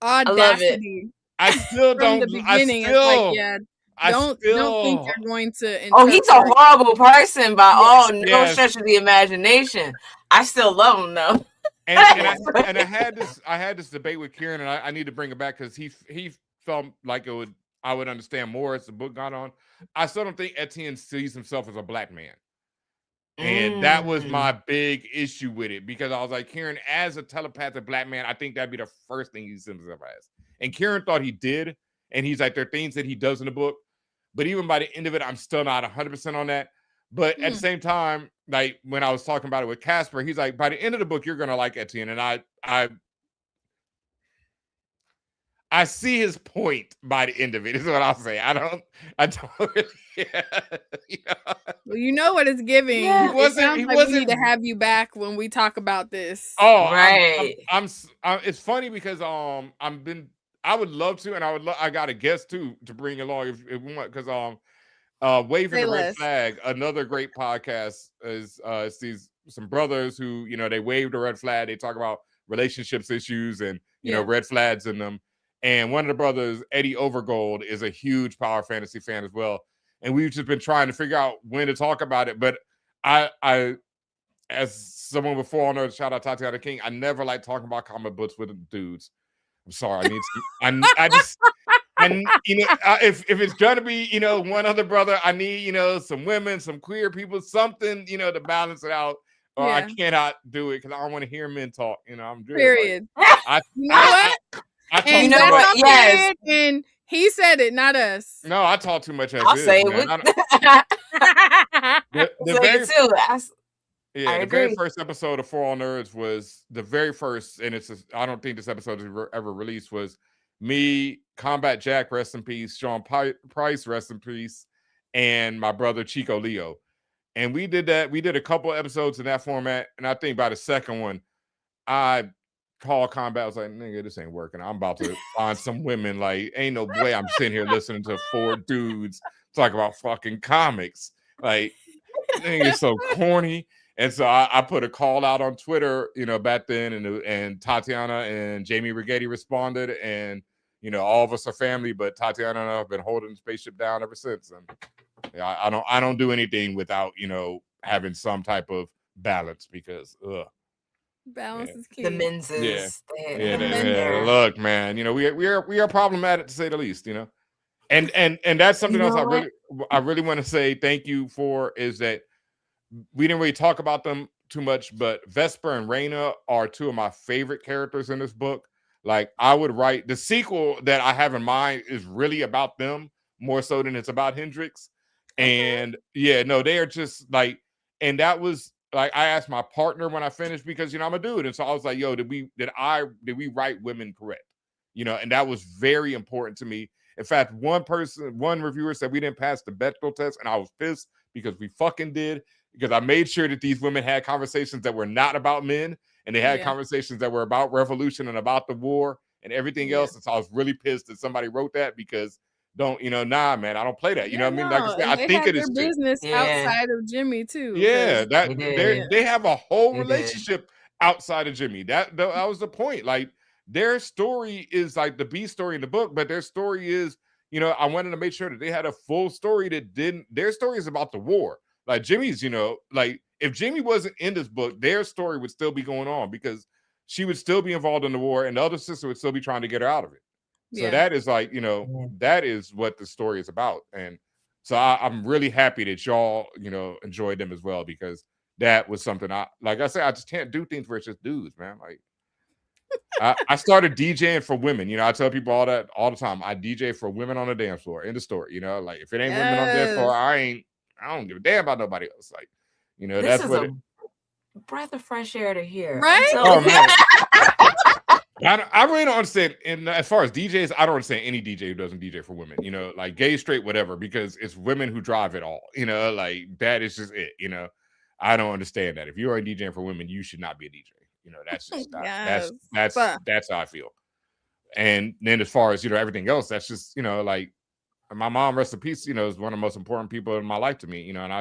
audacity. I still don't. From the beginning, don't think you're going to. He's a horrible person by no stretch of the imagination. I still love him though. And I had this debate with Kieran, and I need to bring it back because he felt like I would understand more as the book got on. I still don't think Etienne sees himself as a black man. And that was my big issue with it, because I was like, Kieran, as a telepathic black man, I think that'd be the first thing he sees himself as. And Kieran thought he did. And he's like, there are things that he does in the book. But even by the end of it, I'm still not 100% on that. But at the same time, like when I was talking about it with Casper, he's like, by the end of the book, you're going to like Etienne. And I see his point by the end of it, is what I'll say. I don't really, yeah, you know? Well, you know what it's giving. Yeah. It sounds like we need to have you back when we talk about this. Oh, right. I'm it's funny because I would love to, and I got a guest too to bring along if we want, because Waving the Red Flag, another great podcast, is it's some brothers who, you know, they wave the red flag. They talk about relationships issues and, you know, red flags in them. And one of the brothers, Eddie Overgold, is a huge Power Fantasy fan as well. And we've just been trying to figure out when to talk about it. But I as someone before on Earth, shout out Tatiana King, I never like talking about comic books with dudes. I'm sorry. I need you know, if it's gonna be, you know, one other brother, I need, you know, some women, some queer people, something, you know, to balance it out. Or I cannot do it because I don't want to hear men talk. You know, I'm good. Period. Like, you know what? You know what? Yes. And he said it, not us. No, I talk too much as I'll is, say man. it. The very first episode of For All Nerds was the very first, and I don't think this episode is ever released, was me, Combat Jack, rest in peace, Sean Price, rest in peace, and my brother Chico Leo. And we did that. We did a couple episodes in that format, and I think by the second one, I called Combat. I was like, nigga, this ain't working. I'm about to find some women. Like, ain't no way I'm sitting here listening to four dudes talk about fucking comics. Like, nigga, it's so corny. And so I put a call out on Twitter, you know, back then, and Tatiana and Jamie Rigetti responded, and, you know, all of us are family, but Tatiana and I have been holding the spaceship down ever since. And yeah, I don't do anything without, you know, having some type of balance, because balance is key. The menses. Yeah. Look, man, you know, we are problematic, to say the least, you know. And that's something else I really want to say thank you for, is that we didn't really talk about them too much, but Vesper and Raina are two of my favorite characters in this book. Like, I would write the sequel that I have in mind is really about them more so than it's about Hendrix. And yeah, no, they are just like, and that was like, I asked my partner when I finished, because, you know, I'm a dude. And so I was like, yo, did we write women correct? You know, and that was very important to me. In fact, one reviewer said we didn't pass the Bechdel test, and I was pissed, because we fucking did. Because I made sure that these women had conversations that were not about men, and they had conversations that were about revolution and about the war and everything else. And so I was really pissed that somebody wrote that, because man, I don't play that. You know what I mean? Like I said, I think it is business outside of Jimmy too. Yeah, they have a whole relationship outside of Jimmy. That was the point. Like, their story is like the B story in the book, but their story is, you know, I wanted to make sure that they had a full story their story is about the war. Like Jimmy's, you know, like if Jimmy wasn't in this book, their story would still be going on, because she would still be involved in the war, and the other sister would still be trying to get her out of it. So that is like, you know, that is what the story is about. And so I'm really happy that y'all, you know, enjoyed them as well, because that was something like I said, I just can't do things where it's just dudes, man. Like, I started DJing for women. You know, I tell people all the time. I DJ for women on the dance floor, in the store. You know, like if it ain't women on the dance floor, I don't give a damn about nobody else. Like, you know, this that's is what a breath of fresh air to hear. Right? Oh man. I really don't understand. And as far as DJs, I don't understand any DJ who doesn't DJ for women. You know, like gay, straight, whatever, because it's women who drive it all. You know, like that is just it. You know, I don't understand that. If you are DJing for women, you should not be a DJ. You know, that's just that's how I feel. And then as far as, you know, everything else, that's just, you know, like my mom, rest in peace, you know, is one of the most important people in my life to me. You know, and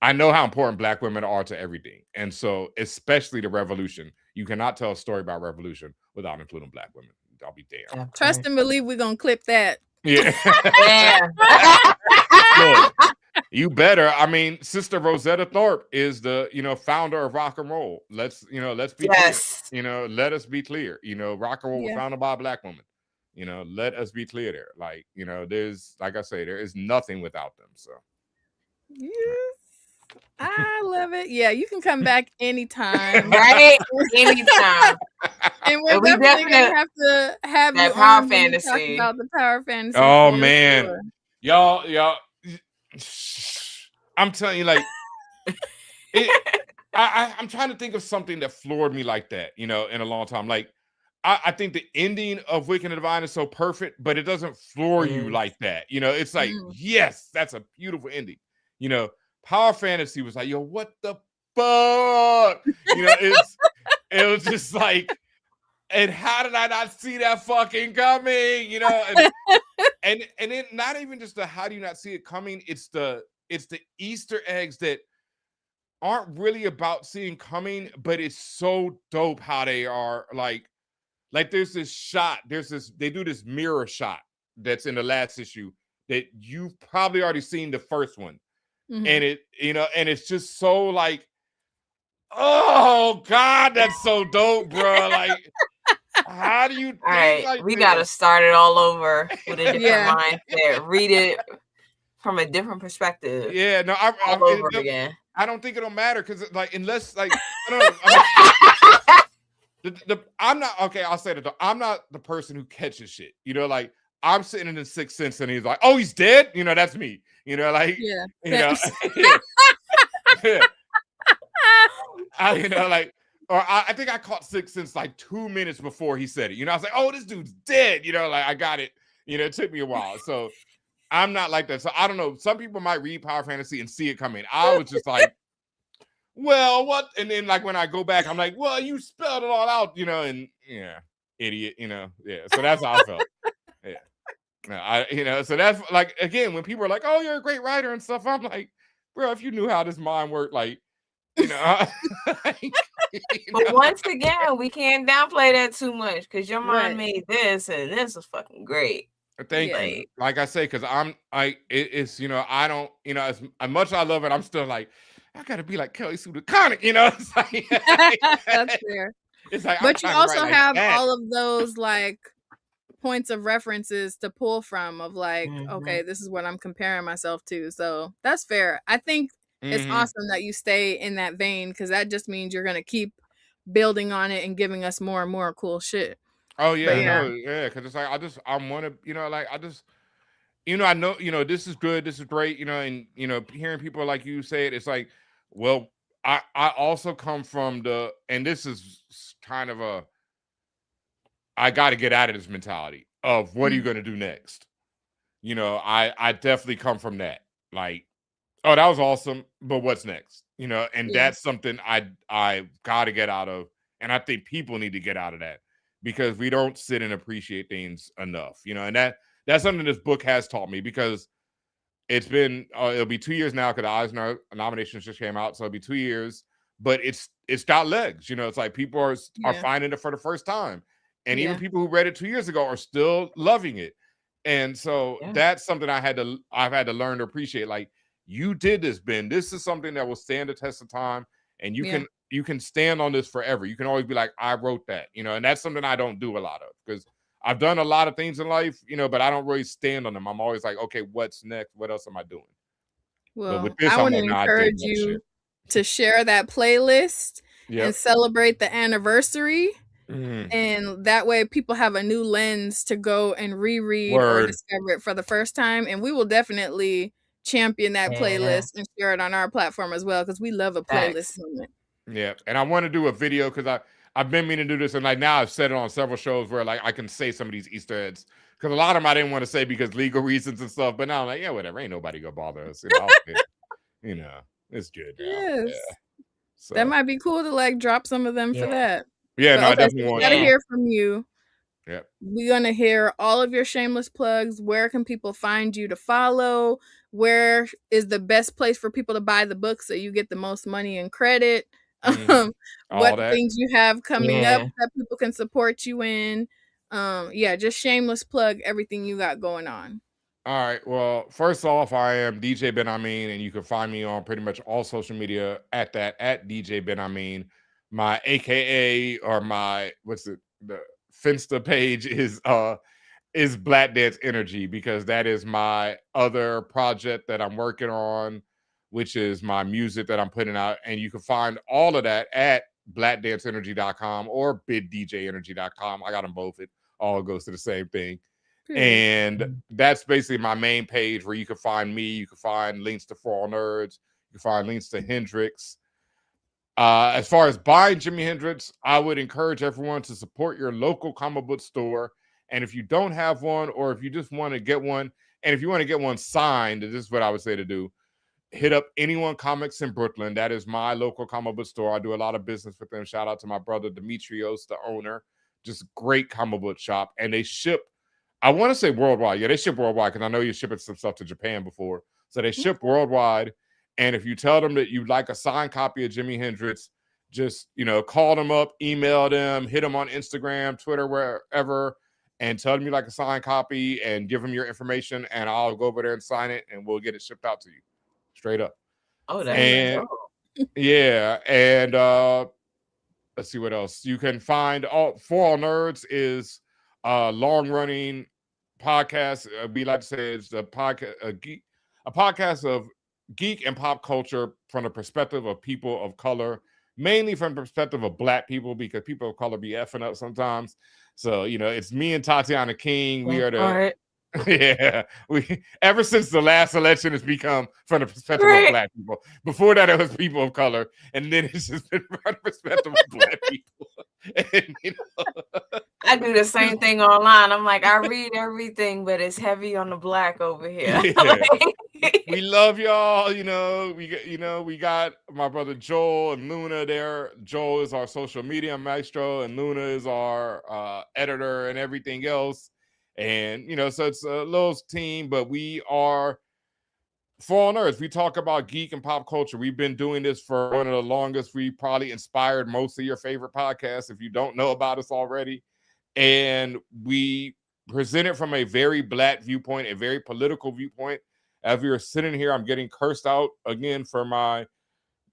I know how important Black women are to everything. And so, especially the revolution, you cannot tell a story about revolution without including Black women. I'll be damned. Trust and believe we're going to clip that. Yeah. Look, you better. I mean, Sister Rosetta Tharpe is the, you know, founder of rock and roll. Let's be clear. You know, let us be clear. You know, rock and roll was founded by a Black woman. You know, let us be clear there. Like, you know, there's, like I say, there is nothing without them. So Yes. I love it. Yeah, you can come back anytime. Right? Anytime. And we're definitely gonna have to have you power on fantasy. when we talk about the power fantasy. Oh man, sure. y'all, I'm telling you, like, I'm trying to think of something that floored me like that, in a long time. Like, I think the ending of Wicked and Divine is so perfect, but it doesn't floor you like that. It's like, yes, that's a beautiful ending. Power Fantasy was like, yo, what the fuck? It was just like, and how did I not see that fucking coming? And it not even just the how do you not see it coming? It's the Easter eggs that aren't really about seeing coming, but it's so dope how they are like there's this shot, they do this mirror shot that's in the last issue that you've probably already seen the first one. And it, and it's just so like, oh God, that's so dope, bro. Like, how do you think like we this? Gotta start it all over with a different mindset. Read it from a different perspective. Yeah, no, all over again. I don't think it'll matter because, like, unless, like, I don't know. I'm not okay. I'll say that I'm not the person who catches shit. Like, I'm sitting in the Sixth Sense and he's like, "Oh, he's dead." That's me. Like, like, or I think I caught Sixth Sense like 2 minutes before he said it. I was like, "Oh, this dude's dead." Like, I got it. It took me a while, so. I'm not like that. So I don't know. Some people might read Power Fantasy and see it coming. I was just like, well, what? And then like when I go back, I'm like, well, you spelled it all out, and yeah, idiot, yeah. So that's how I felt. Yeah. No, so that's like, again, when people are like, oh, you're a great writer and stuff, I'm like, bro, if you knew how this mind worked, like, But once again, we can't downplay that too much because your mind made this and this is fucking great. Thank you. Like I say, because it's I don't, as much as I love it, I'm still like, I gotta be like Kelly Sue DeConnick, It's like, that's fair. It's like, but you also have all of those like points of references to pull from of like, okay, this is what I'm comparing myself to. So that's fair. I think it's awesome that you stay in that vein because that just means you're gonna keep building on it and giving us more and more cool shit. Oh yeah, because it's like I want to, like I just, I know, this is good, this is great, and hearing people like you say it, it's like, well, I also come from and this is kind of I got to get out of this mentality of what are you going to do next? I definitely come from that, like, oh, that was awesome, but what's next? And that's something I got to get out of, and I think people need to get out of that. Because we don't sit and appreciate things enough, and that's something this book has taught me because it's been it'll be 2 years now because the Eisner nominations just came out, so it'll be 2 years, but it's got legs, it's like people are finding it for the first time, and even people who read it 2 years ago are still loving it, and so that's something I've had to learn to appreciate. Like, you did this, Ben. This is something that will stand the test of time, and you can stand on this forever. You can always be like, I wrote that, and that's something I don't do a lot of because I've done a lot of things in life, but I don't really stand on them. I'm always like, okay, what's next? What else am I doing? Well, with this, I want to encourage you to share that playlist and celebrate the anniversary. And that way people have a new lens to go and reread or discover it for the first time. And we will definitely champion that playlist and share it on our platform as well because we love a playlist moment. Yeah, and I want to do a video because I've been meaning to do this, and like now I've said it on several shows where like I can say some of these Easter eggs because a lot of them I didn't want to say because legal reasons and stuff. But now I'm like, yeah, whatever, ain't nobody gonna bother us. It's good now. Yes. Yeah. So that might be cool to like drop some of them for that. Yeah, no, I definitely want. We gotta hear from you. Yep. We're gonna hear all of your shameless plugs. Where can people find you to follow? Where is the best place for people to buy the book so you get the most money and credit? What things you have coming up that people can support you in? Just shameless plug everything you got going on. All right. Well, first off, I am DJ Ben Ha Meen, and you can find me on pretty much all social media at DJ Ben Ha Meen. My AKA or my the Finsta page is Black Dance Energy because that is my other project that I'm working on which is my music that I'm putting out. And you can find all of that at blackdanceenergy.com or biddjenergy.com. I got them both. It all goes to the same thing. And that's basically my main page where you can find me. You can find links to For All Nerds. You can find links to Hendrix. As far as buying Jimi Hendrix, I would encourage everyone to support your local comic book store. And if you don't have one, or if you just want to get one, and if you want to get one signed, this is what I would say to do. Hit up Anyone Comics in Brooklyn. That is my local comic book store. I do a lot of business with them. Shout out to my brother Demetrios, the owner. Just great comic book shop. And they ship, I want to say worldwide. Yeah, they ship worldwide because I know you're shipping some stuff to Japan before. So they ship worldwide. And if you tell them that you'd like a signed copy of Jimi Hendrix, just, call them up, email them, hit them on Instagram, Twitter, wherever, and tell them you like a signed copy and give them your information, and I'll go over there and sign it, and we'll get it shipped out to you. Straight up. Oh, that's yeah. And let's see what else. You can find For All Nerds is a long-running podcast. We like to say it's a podcast of geek and pop culture from the perspective of people of color, mainly from the perspective of Black people, because people of color be effing up sometimes. So, it's me and Tatiana King. We are the yeah. We ever since the last election, it's become from the perspective of Black people. Before that, it was people of color, and then it's just been from the perspective of Black people. And, I do the same thing online. I'm like, I read everything, but it's heavy on the Black over here. Yeah. We love y'all. We got my brother Joel and Luna there. Joel is our social media maestro, and Luna is our editor and everything else. And, so it's a little team, but we are For All Nerds. We talk about geek and pop culture. We've been doing this for one of the longest. We probably inspired most of your favorite podcasts, if you don't know about us already. And we present it from a very Black viewpoint, a very political viewpoint. As we are sitting here, I'm getting cursed out again for my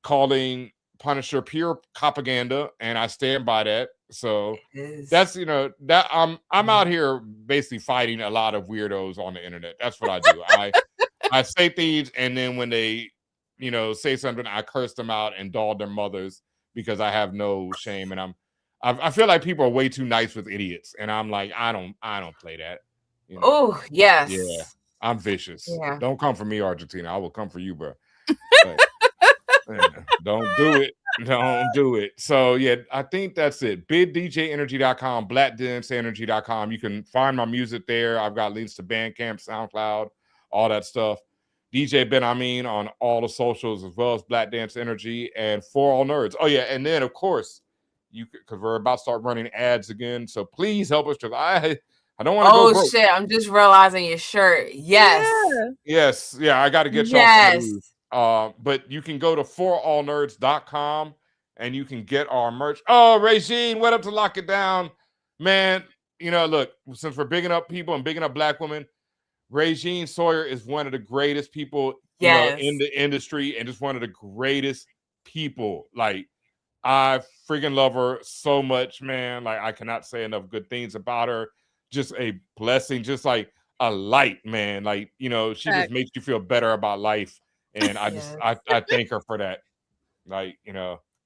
calling Punisher pure propaganda, and I stand by that. So that's that I'm out here basically fighting a lot of weirdos on the internet. That's what I do. I say things, and then when they say something, I curse them out and dog their mothers because I have no shame, and I feel like people are way too nice with idiots, and I'm like, I don't play that. Oh yes, yeah, I'm vicious. Yeah. Don't come for me, Argentina. I will come for you, bro. Don't do it. Don't do it. So yeah, I think that's it. biddjenergy.com, blackdanceenergy.com. You can find my music there. I've got links to Bandcamp, SoundCloud, all that stuff. DJ Ben Ha Meen on all the socials, as well as Black Dance Energy and For All Nerds. Oh yeah, and then of course, because we're about to start running ads again. So please help us, because I don't want to go broke. Oh shit, I'm just realizing your shirt. Yes. Yes. Yeah, I got to get y'all some news. But you can go to forallnerds.com and you can get our merch. Oh, Regine, what up to Lock It Down? Man, look, since we're bigging up people and bigging up Black women, Regine Sawyer is one of the greatest people in the industry, and just one of the greatest people. Like, I freaking love her so much, man. Like, I cannot say enough good things about her. Just a blessing, just like a light, man. Like, she just makes you feel better about life. And I just, I thank her for that. Like,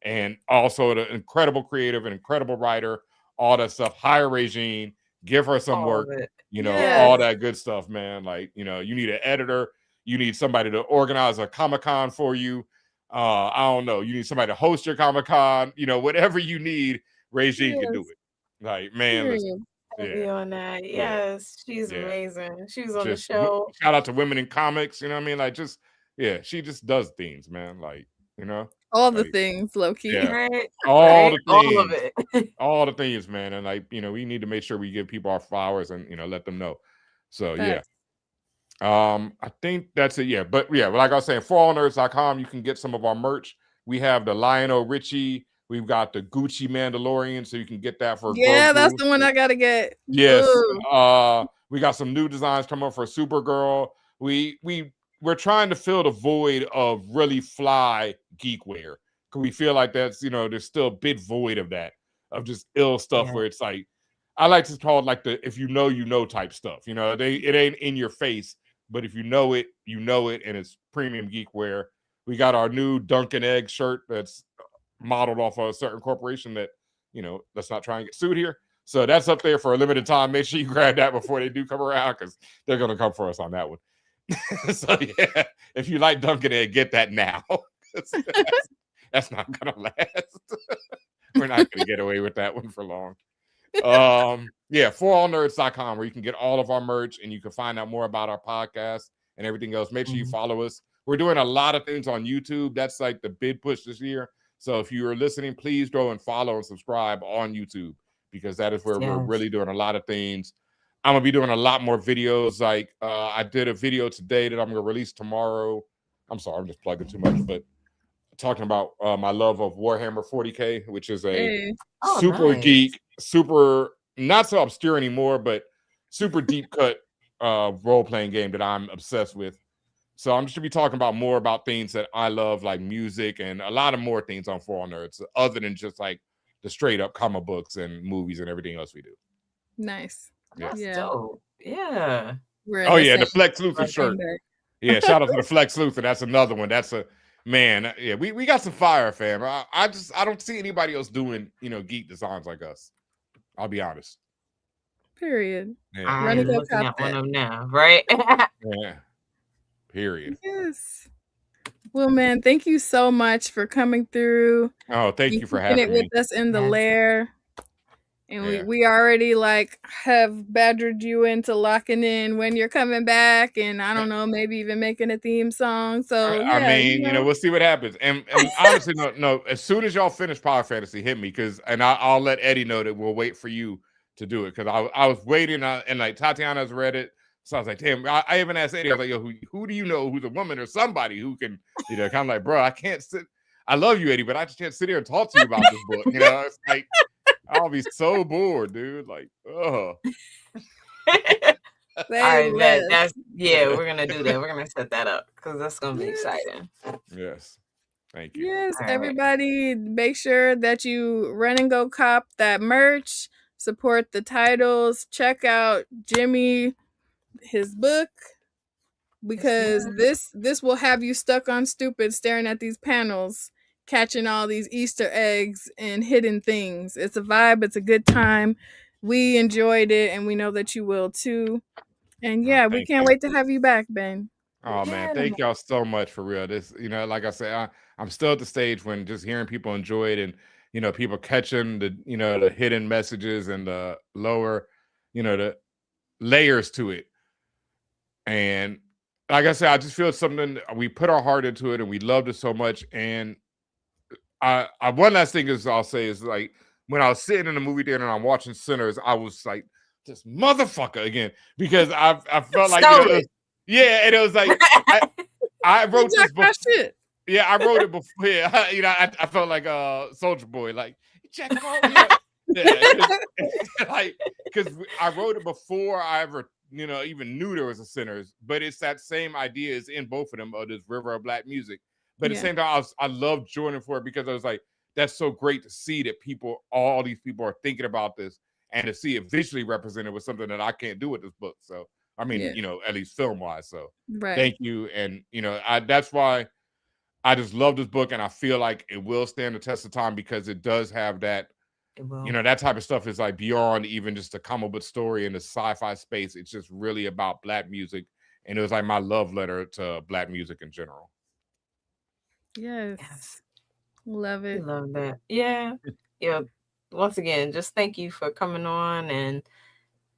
and also the incredible creative and incredible writer, all that stuff. Hire Regine, give her some work, all that good stuff, man. Like, you need an editor, you need somebody to organize a Comic-Con for you. I don't know, you need somebody to host your Comic-Con, whatever you need, Regine can do it. Like, man, listen. Be on that. Yes, she's amazing. She was on the show. Shout out to Women in Comics. You know what I mean? Like, just she just does things, man. Like, all the things, low key. Yeah. Right? All the things. All of it. All the things, man. And like, we need to make sure we give people our flowers and let them know. So I think that's it. Yeah. But like I was saying, forallnerds.com, you can get some of our merch. We have the Lionel Richie. We've got the Gucci Mandalorian, so you can get that for Grogu. That's the one I gotta get. Yes. We got some new designs coming for Supergirl. We're trying to fill the void of really fly geek wear, because we feel like that's there's still a bit void of that, of just ill stuff where it's like, I like to call it like the if you know type stuff. It ain't in your face, but if you know it, and it's premium geek wear. We got our new Dunkin' Egg shirt that's modeled off of a certain corporation that, let's not try and get sued here. So that's up there for a limited time. Make sure you grab that before they do come around, because they're going to come for us on that one. So yeah, if you like Dunkin' Egg, get that now. That's not going to last. We're not going to get away with that one for long. Yeah, forallnerds.com, where you can get all of our merch and you can find out more about our podcast and everything else. Make sure you follow us. We're doing a lot of things on YouTube. That's like the big push this year. So if you are listening, please go and follow and subscribe on YouTube, because that is where we're really doing a lot of things. I'm going to be doing a lot more videos. Like I did a video today that I'm going to release tomorrow. I'm sorry, I'm just plugging too much, but talking about my love of Warhammer 40K, which is a super geek, super not so obscure anymore, but super deep cut role-playing game that I'm obsessed with. So I'm just going to be talking about more about things that I love, like music and a lot of more things on For All Nerds, other than just like the straight up comic books and movies and everything else we do. Nice. That's dope. Yeah. The Flex Luthor shirt. Yeah, shout out to the Flex Luthor. That's another one. That's a man. Yeah, we got some fire, fam. I don't see anybody else doing, geek designs like us. I'll be honest. Period. Yeah. I'm looking at one of them now, right? Yeah. Period. Yes. Well, man, thank you so much for coming through. Oh, thank you for having me with us in the Lair. And we already have badgered you into locking in when you're coming back, and I don't know, maybe even making a theme song. So I mean, we'll see what happens. And honestly, no. As soon as y'all finish Power Fantasy, hit me, and I'll let Eddie know that we'll wait for you to do it, because I was waiting, and like Tatiana's read it. So I was like, damn, I even asked Eddie, I was like, yo, who do you know who's a woman or somebody who can, kind of like, bro, I can't sit. I love you, Eddie, but I just can't sit here and talk to you about this book. It's like, I'll be so bored, dude. Like, oh. All right, we're going to do that. We're going to set that up, because that's going to be exciting. Yes. Thank you. Yes, everybody, make sure that you run and go cop that merch, support the titles, check out Jimmy, his book, because this will have you stuck on stupid staring at these panels, catching all these Easter eggs and hidden things. It's a vibe. It's a good time. We enjoyed it, and we know that you will too. And we can't wait to have you back, Ben. Oh man, thank y'all so much, for real. This, like I said, I'm still at the stage when just hearing people enjoy it, and people catching the the hidden messages and the lower, the layers to it. And like I said, I just feel something, we put our heart into it and we loved it so much. And I one last thing I'll say is, like, when I was sitting in the movie theater and I'm watching Sinners, I was like, this motherfucker again, because I felt like, and it was like, I wrote this book. Yeah, I wrote it before. Yeah, I felt like Soulja Boy, like, check them out. Because I wrote it before I ever, even knew there was a Sinners, but it's that same idea is in both of them, of this river of black music. But at the same time, I love Jordan for it, because I was like, that's so great to see that all these people are thinking about this, and to see it visually represented was something that I can't do with this book. So, I mean, at least film wise. So thank you. And, that's why I just love this book, and I feel like it will stand the test of time, because it does have that, that type of stuff is like beyond even just a comic book story in the sci-fi space. It's just really about black music. And it was like my love letter to black music in general. Yes. Love it. Love that. Yeah. Once again, just thank you for coming on and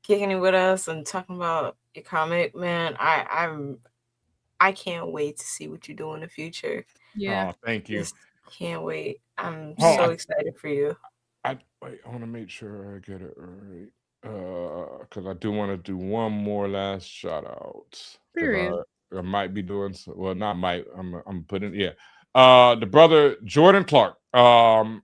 kicking it with us and talking about your comic, man. I can't wait to see what you do in the future. Yeah. Oh, thank you. Just can't wait. I'm so excited for you. I want to make sure I get it right, because I do want to do one more last shout out. Period. I might be doing not might. I'm putting the brother Jordan Clark, author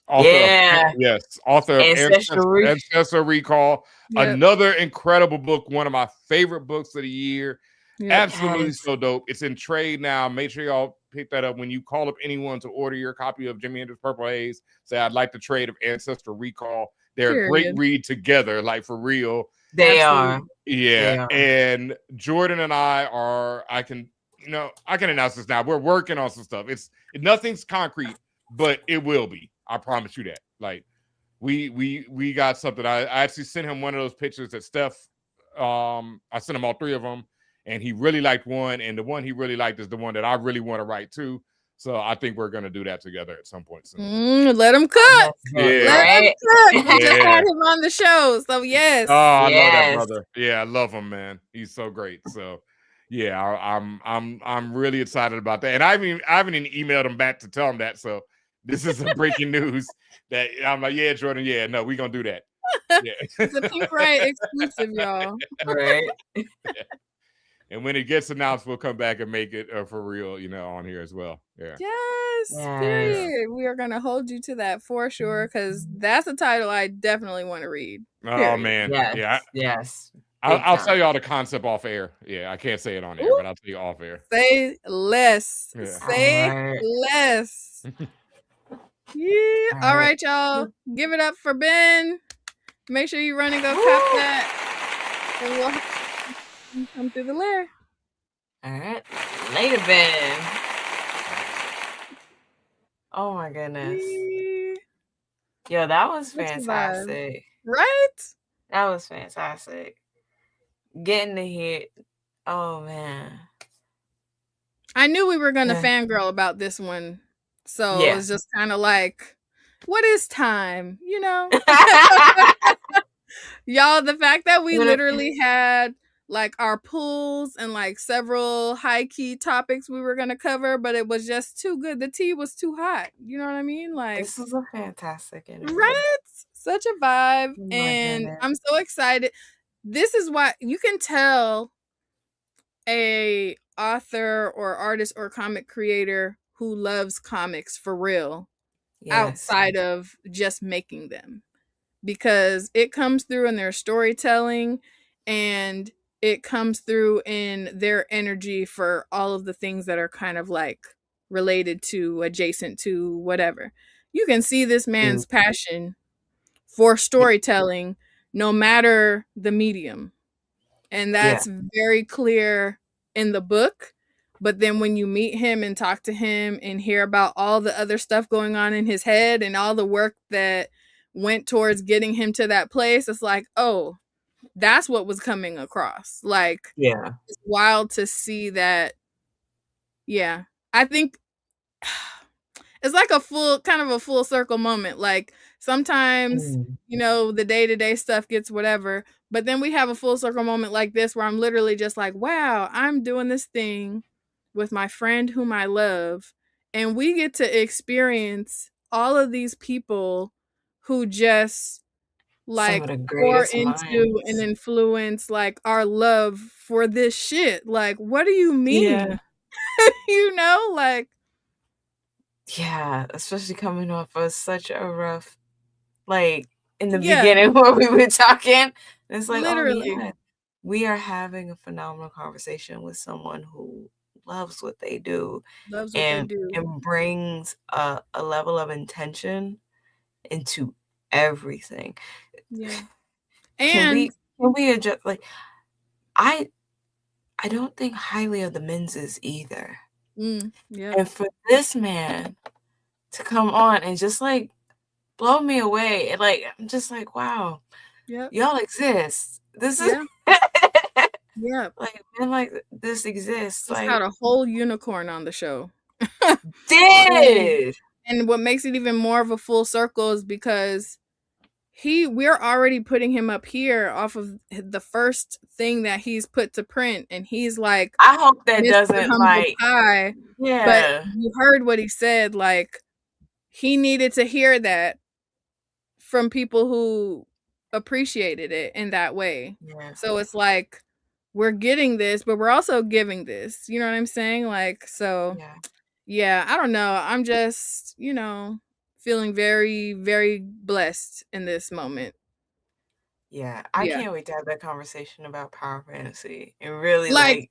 of Ancestor Recall, another incredible book, one of my favorite books of the year. Absolutely so dope. It's in trade now. Make sure y'all pick that up when you call up anyone to order your copy of Jimi Hendrix Purple Haze. Say, I'd like the trade of Ancestor Recall. They're a great read together, like, for real. They are. Yeah. They are. And Jordan and I can I can announce this now. We're working on some stuff. Nothing's concrete, but it will be. I promise you that. Like we got something. I actually sent him one of those pictures that Steph. I sent him all 3 of them, and he really liked one, and the one he really liked is the one that I really want to write too. So I think we're gonna do that together at some point soon. Let him cook. Let him cook. We just had him on the show, so yes. Oh, I love that brother. Yeah, I love him, man. He's so great. So, yeah, I'm really excited about that. And I haven't even emailed him back to tell him that. So this is a breaking news that I'm like, yeah, Jordan, yeah, no, we're gonna do that. Yeah. It's a Pink Riot exclusive, y'all. Right. Yeah. And when it gets announced, we'll come back and make it for real, on here as well. Yeah. Yes. Period. We are gonna hold you to that for sure, because that's a title I definitely want to read. Period. Oh man. Yes. I'll tell you all the concept off air. Yeah, I can't say it on air, but I'll tell you off air. Say less. Yeah. Say less. Yeah. All right, y'all. Give it up for Ben. Make sure you run and go cop that. And we'll come through the lair. All right. Later, Ben. Oh my goodness. Yo, that was fantastic. Right? That was fantastic. Getting to hear. Oh man. I knew we were gonna fangirl about this one. So it was just kind of like, what is time? Y'all, the fact that we literally had like our pools and like several high key topics we were gonna cover, but it was just too good. The tea was too hot. You know what I mean? Like, this is a fantastic interview. Right? Such a vibe. And I'm so excited. This is why you can tell a author or artist or comic creator who loves comics for real outside of just making them, because it comes through in their storytelling and it comes through in their energy for all of the things that are kind of like related to, adjacent to, whatever. You can see this man's passion for storytelling no matter the medium. And that's very clear in the book. But then when you meet him and talk to him and hear about all the other stuff going on in his head and all the work that went towards getting him to that place, it's like, oh, that's what was coming across. Like, it's wild to see that. Yeah. I think it's like a full circle moment. Like sometimes, the day-to-day stuff gets whatever, but then we have a full circle moment like this where I'm literally just like, wow, I'm doing this thing with my friend whom I love, and we get to experience all of these people who just like pour into and influence like our love for this shit. Like, what do you mean? Like, yeah, especially coming off of such a rough, like in the beginning where we were talking, it's like, literally, we are having a phenomenal conversation with someone who loves what they do, and brings a level of intention into everything. Yeah. And can we adjust? Like, I don't think highly of the Menses either. And for this man to come on and just like blow me away, and like I'm just like, wow, y'all exist. This is like this exists. He's got a whole unicorn on the show. Did. And what makes it even more of a full circle is because we're already putting him up here off of the first thing that he's put to print, and he's like, I hope that doesn't like pie. But you heard what he said, like he needed to hear that from people who appreciated it in that way. So it's like we're getting this, but we're also giving this. You know what I'm saying? Like, so I don't know. I'm just, feeling very, very blessed in this moment. I can't wait to have that conversation about Power Fantasy and really like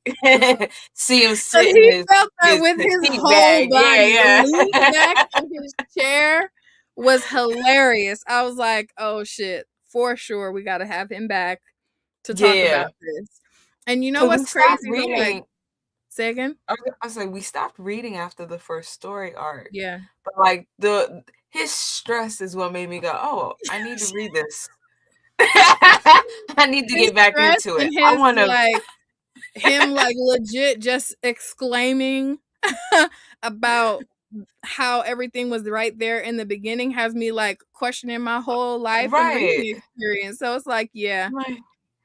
see him sit in his, felt that with his whole bag. Body. Back in his chair was hilarious. I was like, oh shit, for sure we got to have him back to talk about this. And you know what's crazy? Say again? I was like, we stopped reading after the first story arc. Yeah. But like his stress is what made me go, oh, I need to read this. I need to get back into it. I want to like him like legit just exclaiming about how everything was right there in the beginning has me like questioning my whole life and reading experience. So it's like, yeah,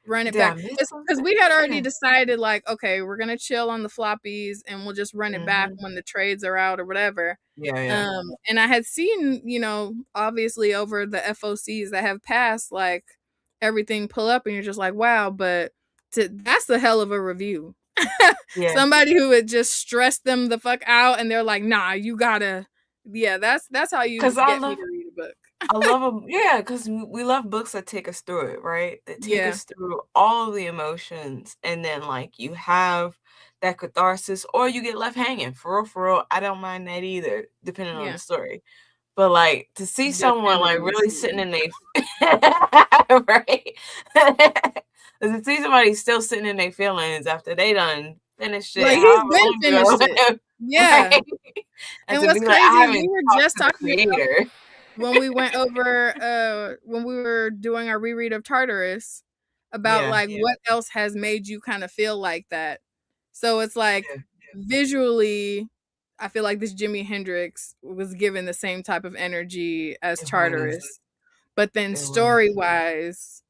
run it back. Because we had already decided like, okay, we're gonna chill on the floppies and we'll just run it back when the trades are out or whatever. And I had seen, you know, obviously over the FOCs that have passed, like everything pull up and you're just like, wow, but that's the hell of a review. Somebody who would just stress them the fuck out and they're like, nah, you gotta, that's how you get me to read a book. I love them, because we love books that take us through it, right? That take us through all the emotions, and then like you have that catharsis, or you get left hanging. For real, I don't mind that either, depending on the story. But like to see someone like really sitting in their right, to see somebody still sitting in their feelings after they done finished it, like he's been finished it. Yeah, right? And what's crazy, we were just talking about when we went over when we were doing our reread of Tartarus about like what else has made you kind of feel like that. So it's like visually, I feel like this Jimi Hendrix was given the same type of energy as Tartarus, but then story wise,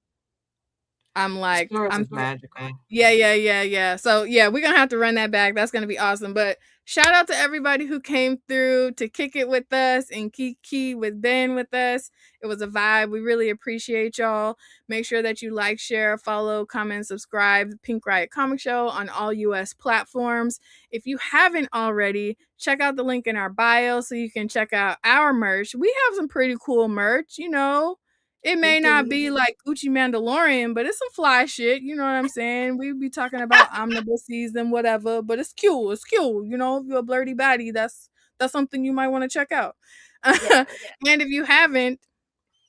I'm like, magical. Yeah. So yeah, we're gonna have to run that back. That's gonna be awesome. But shout out to everybody who came through to kick it with us and Kiki with Ben with us. It was a vibe. We really appreciate y'all. Make sure that you like, share, follow, comment, subscribe Pink Riot Comic Show on all US platforms. If you haven't already, check out the link in our bio so you can check out our merch. We have some pretty cool merch, you know. It may not be like Gucci Mandalorian, but it's some fly shit. You know what I'm saying? We be talking about omnibuses and whatever, but it's cute. It's cute. You know, if you're a blerdy baddie, that's something you might want to check out. And if you haven't,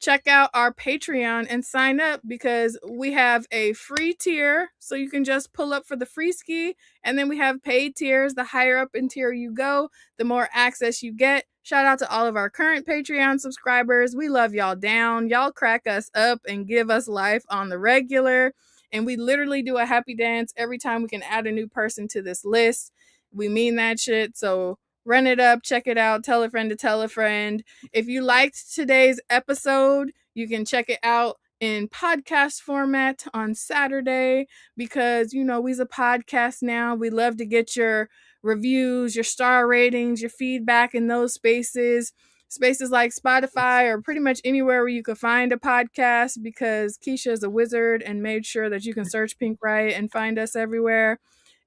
check out our Patreon and sign up because we have a free tier. So you can just pull up for the free ski. And then we have paid tiers. The higher up in tier you go, the more access you get. Shout out to all of our current Patreon subscribers. We love y'all down. Y'all crack us up and give us life on the regular. And we literally do a happy dance every time we can add a new person to this list. We mean that shit. So run it up, check it out, tell a friend to tell a friend. If you liked today's episode, you can check it out in podcast format on Saturday because, you know, we's a podcast now. We love to get your reviews, your star ratings, your feedback in those spaces. Spaces like Spotify or pretty much anywhere where you could find a podcast because Keisha is a wizard and made sure that you can search Pink Riot and find us everywhere.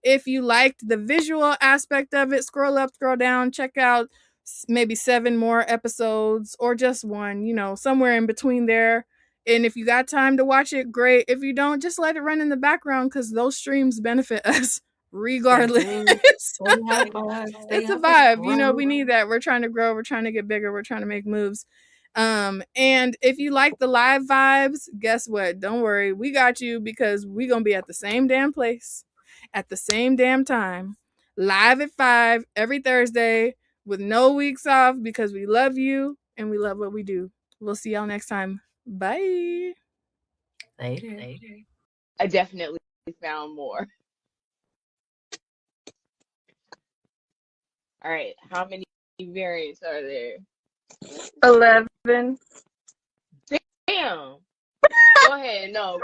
If you liked the visual aspect of it, scroll up, scroll down, check out maybe 7 more episodes or just one, you know, somewhere in between there. And if you got time to watch it, great. If you don't, just let it run in the background because those streams benefit us regardless. It's a vibe. You know, we need that. We're trying to grow. We're trying to get bigger. We're trying to make moves. And if you like the live vibes, guess what? Don't worry. We got you because we're going to be at the same damn place at the same damn time, live at 5 every Thursday with no weeks off because we love you and we love what we do. We'll see y'all next time. Bye. Later. I definitely found more. All right, how many variants are there? 11. Damn. Go ahead. No.